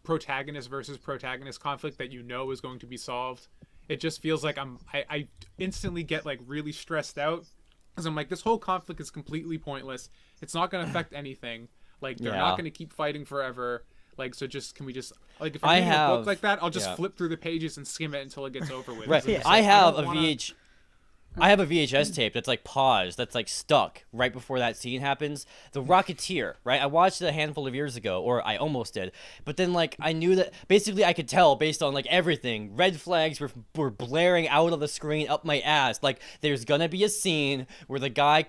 protagonist versus protagonist conflict that you know is going to be solved, it just feels like I instantly get like really stressed out, because I'm like, this whole conflict is completely pointless. It's not going to affect anything. Like they're not going to keep fighting forever. Like, so can we just like, if I'm reading a book like that, I'll just flip through the pages and skim it until it gets over with. Right. So I have a VHS tape that's like paused, that's like stuck right before that scene happens. The Rocketeer, right? I watched it a handful of years ago, or I almost did. But then like I knew that basically I could tell based on like everything. Red flags were blaring out of the screen up my ass. Like there's gonna be a scene where the guy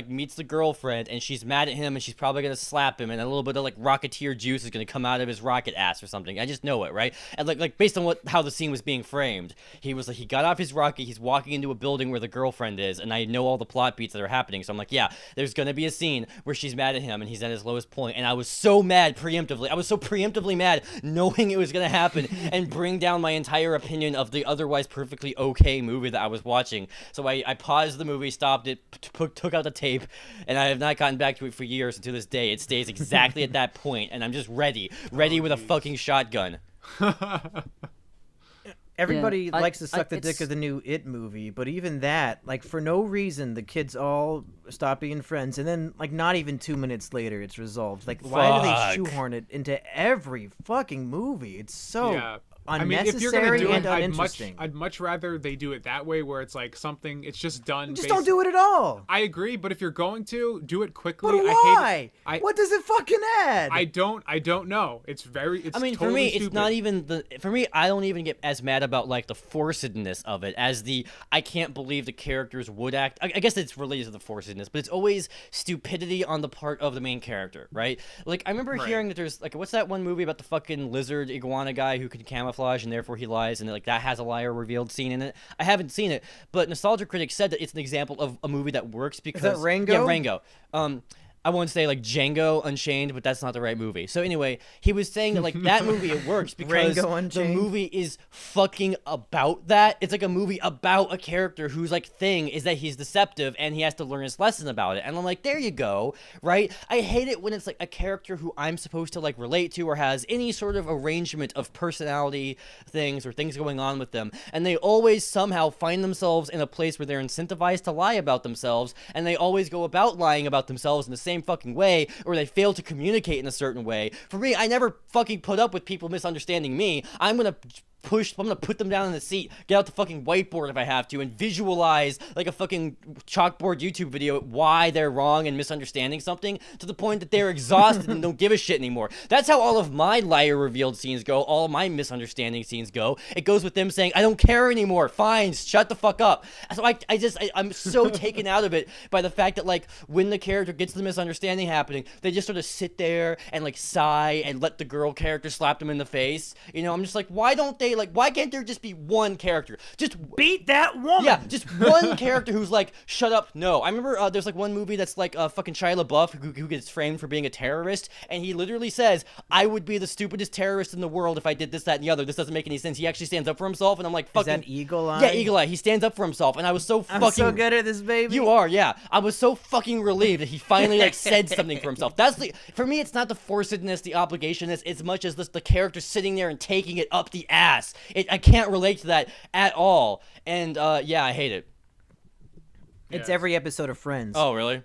meets the girlfriend and she's mad at him and she's probably gonna slap him, and a little bit of like Rocketeer juice is gonna come out of his rocket ass or something. I just know it, right? And like based on how the scene was being framed, he got off his rocket, he's walking into a building where the girlfriend is, and I know all the plot beats that are happening, so I'm like, yeah, there's gonna be a scene where she's mad at him and he's at his lowest point, and I was so mad preemptively. I was so preemptively mad knowing it was gonna happen and bring down my entire opinion of the otherwise perfectly okay movie that I was watching. So I paused the movie, stopped it, took out the tape, and I have not gotten back to it for years, and to this day it stays exactly at that point, and I'm just ready with a fucking shotgun. Everybody likes to suck the dick of the new It movie, but even that, like, for no reason, the kids all stop being friends, and then, like, not even 2 minutes later, it's resolved. Like, why do they shoehorn it into every fucking movie? It's so unnecessary, if you're gonna do and it, uninteresting. I'd much rather they do it that way, where it's like something, it's just done. Just don't do it at all. I agree, but if you're going to do it quickly, But why? What does it fucking add? I don't know. It's I mean, totally for me, stupid. it's not even for me, I don't even get as mad about like the forcedness of it as I can't believe the characters would act. I guess it's related to the forcedness, but it's always stupidity on the part of the main character, right? Like I remember hearing that there's like, what's that one movie about the fucking lizard iguana guy who can camouflage and therefore he lies, and like that has a liar revealed scene in it. I haven't seen it, but Nostalgia Critic said that it's an example of a movie that works because is that Rango? Yeah, Rango. I wouldn't say like Django Unchained, but that's not the right movie. So anyway, he was saying that like that movie, it works because the movie is fucking about that. It's like a movie about a character whose like thing is that he's deceptive and he has to learn his lesson about it. And I'm like, there you go, right? I hate it when it's like a character who I'm supposed to like relate to or has any sort of arrangement of personality things or things going on with them, and they always somehow find themselves in a place where they're incentivized to lie about themselves, and they always go about lying about themselves in the same fucking way, or they fail to communicate in a certain way. For me, I never fucking put up with people misunderstanding me. I'm gonna gonna put them down in the seat, get out the fucking whiteboard if I have to, and visualize like a fucking chalkboard YouTube video why they're wrong and misunderstanding something to the point that they're exhausted and don't give a shit anymore. That's how all of my liar revealed scenes go, all of my misunderstanding scenes go. It goes with them saying, I don't care anymore, fine, shut the fuck up. So I'm so taken out of it by the fact that like when the character gets the misunderstanding happening, they just sort of sit there and like sigh and let the girl character slap them in the face. You know, I'm just like, why can't there just be one character? Just Beat that woman. yeah, just one character who's like, shut up, no. I remember there's like one movie that's like fucking Shia LaBeouf who gets framed for being a terrorist, and he literally says, I would be the stupidest terrorist in the world if I did this, that, and the other. This doesn't make any sense. He actually stands up for himself, and I'm like, fucking... Is that Eagle Eye? Yeah, Eagle Eye. He stands up for himself, and I was so I'm fucking... so good at this, baby. You are, yeah. I was so fucking relieved that he finally like said something for himself. That's for me, it's not the forcedness, the obligationness, as much as the character sitting there and taking it up the ass. I can't relate to that at all. And yeah, I hate it. It's Yeah. every episode of Friends. Oh, really?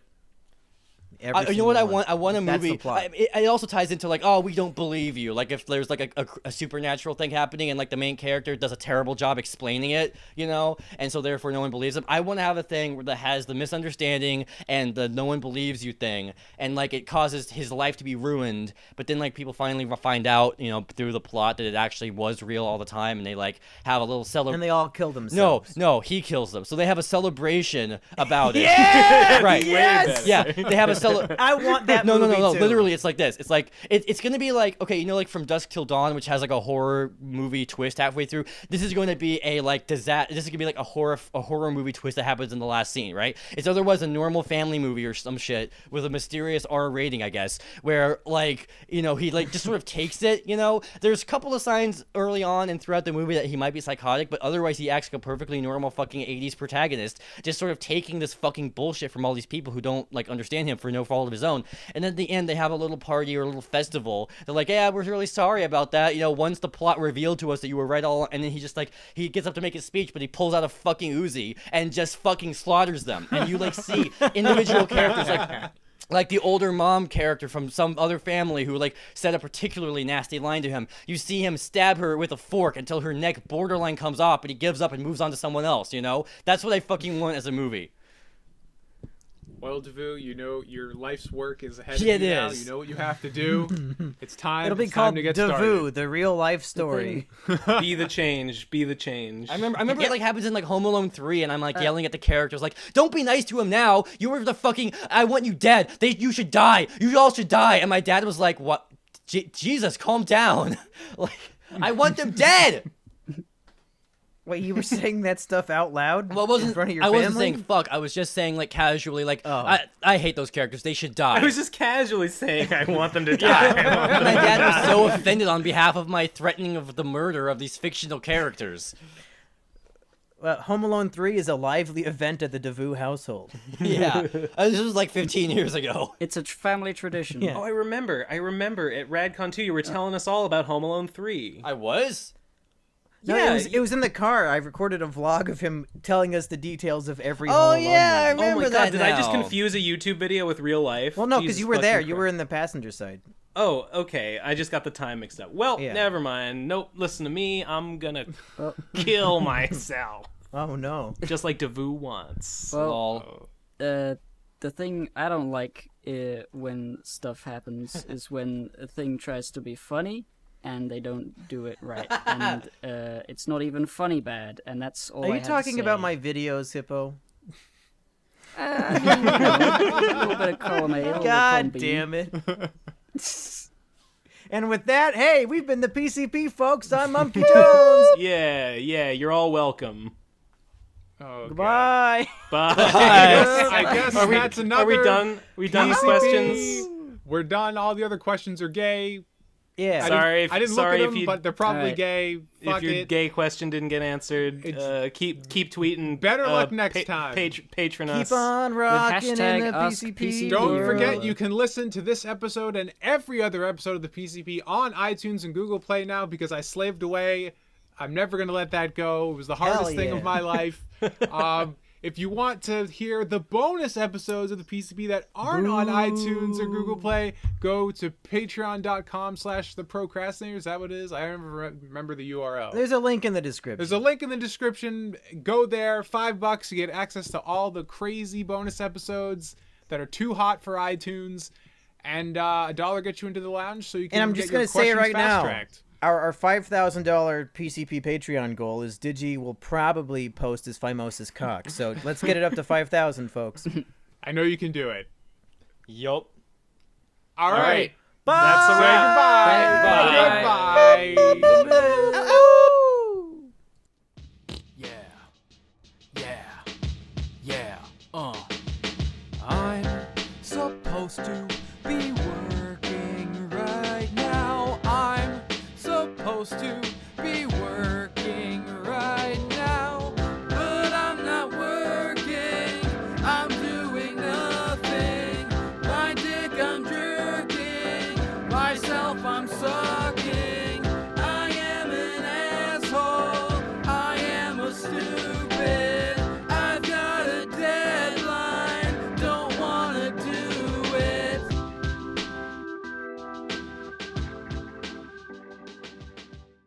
Every You know what single I want? one. I want a That's movie. the plot. It also ties into like, oh, we don't believe you. Like if there's like a supernatural thing happening and like the main character does a terrible job explaining it, you know, and so therefore no one believes him. I want to have a thing that has the misunderstanding and the no one believes you thing, and like it causes his life to be ruined. But then like people finally find out, you know, through the plot that it actually was real all the time, and they like have a little celebration. And they all kill themselves. No, he kills them. So they have a celebration about it. Yeah! Right. Yes! Yeah, they have a celebration. I want that No, movie too. literally, it's like this. It's like it's gonna be like, okay, you know, like From Dusk Till Dawn, which has like a horror movie twist halfway through. This is going to be a like disaster. This is gonna be like a horror movie twist that happens in the last scene, right? It's otherwise a normal family movie or some shit with a mysterious R rating, I guess, where like, you know, he like just sort of takes it. You know, there's a couple of signs early on and throughout the movie that he might be psychotic, but otherwise he acts like a perfectly normal fucking 80s protagonist, just sort of taking this fucking bullshit from all these people who don't like understand him for no fault of his own. And then at the end they have a little party or a little festival. They're like, yeah, we're really sorry about that, you know, once the plot revealed to us that you were right all along. And then he just like, he gets up to make his speech, but he pulls out a fucking Uzi and just fucking slaughters them. And you like see individual characters like the older mom character from some other family who like said a particularly nasty line to him. You see him stab her with a fork until her neck borderline comes off, but he gives up and moves on to someone else, you know? That's what I fucking want as a movie. Well, Devu, you know your life's work is ahead Yeah, of you it now. is. You know what you have to do. It's time. It'll be it's time called to get Devu, started. the real life story. Be the change. Be the change. I remember it like happens in like Home Alone 3, and I'm like yelling at the characters like, "Don't be nice to him now. You were the fucking. I want you dead. You should die. You all should die." And my dad was like, "What? Jesus, calm down. Like, I want them dead." Wait, you were saying that stuff out loud Well, in front of your I family? wasn't saying fuck. I was just saying like casually like, Oh. I hate those characters. They should die. I was just casually saying I want them to die. My dad was so offended on behalf of my threatening of the murder of these fictional characters. Home Alone 3 is a lively event at the Devu household. Yeah, this was like 15 years ago. It's a family tradition. Yeah. Oh, I remember at RadCon 2 you were telling us all about Home Alone 3. I was. No, Yeah, it was in the car. I recorded a vlog of him telling us the details of every Oh, Home Alone yeah, I movie. Oh remember my god, that did I just now. confuse a YouTube video with real life? Well, no, because Jesus you were there. fucking You Christ. were in the passenger side. Oh, okay. I just got the time mixed up. Well, Yeah. never mind. Nope, listen to me. I'm gonna kill myself. Oh, no. Just like Devu wants. Well, Lol. the thing I don't like when stuff happens is when a thing tries to be funny and they don't do it right, and it's not even funny bad, and that's all. Are I you had to talking about say. my videos, Hippo? I mean, you know, a little bit of column A, a little column God B. damn it. And with that, hey, we've been the PCP folks. I'm Mumkey Jones. Yeah, you're all welcome. Oh, God. Goodbye. Bye. I guess Are we, that's another. are we done? We done with PCP. questions? We're done. All the other questions are gay. Yeah. Sorry I didn't sorry look at if them, you- but they're probably Alright. gay. If Fuck your it. gay question didn't get answered, keep tweeting. Better luck next time. Patron us. Keep on rocking in hashtag the Ask PCP. PCP. Don't World. forget, you can listen to this episode and every other episode of the PCP on iTunes and Google Play now because I slaved away. I'm never going to let that go. It was the hardest thing yeah. of my life. If you want to hear the bonus episodes of the PCP that aren't on iTunes or Google Play, go to patreon.com/the Pro Crastinators. Is that what it is? I remember the URL. There's a link in the description. There's a link in the description. Go there. $5. You get access to all the crazy bonus episodes that are too hot for iTunes. And $1 gets you into the lounge, so you can. And I'm just gonna say it right now. Our $5,000 PCP Patreon goal is Digi will probably post his Phimosis cock. So let's get it up to 5,000, folks. I know you can do it. Yup. All right. Bye. That's a Say wrap. goodbye. Goodbye. I'm supposed to be working right now. I'm supposed to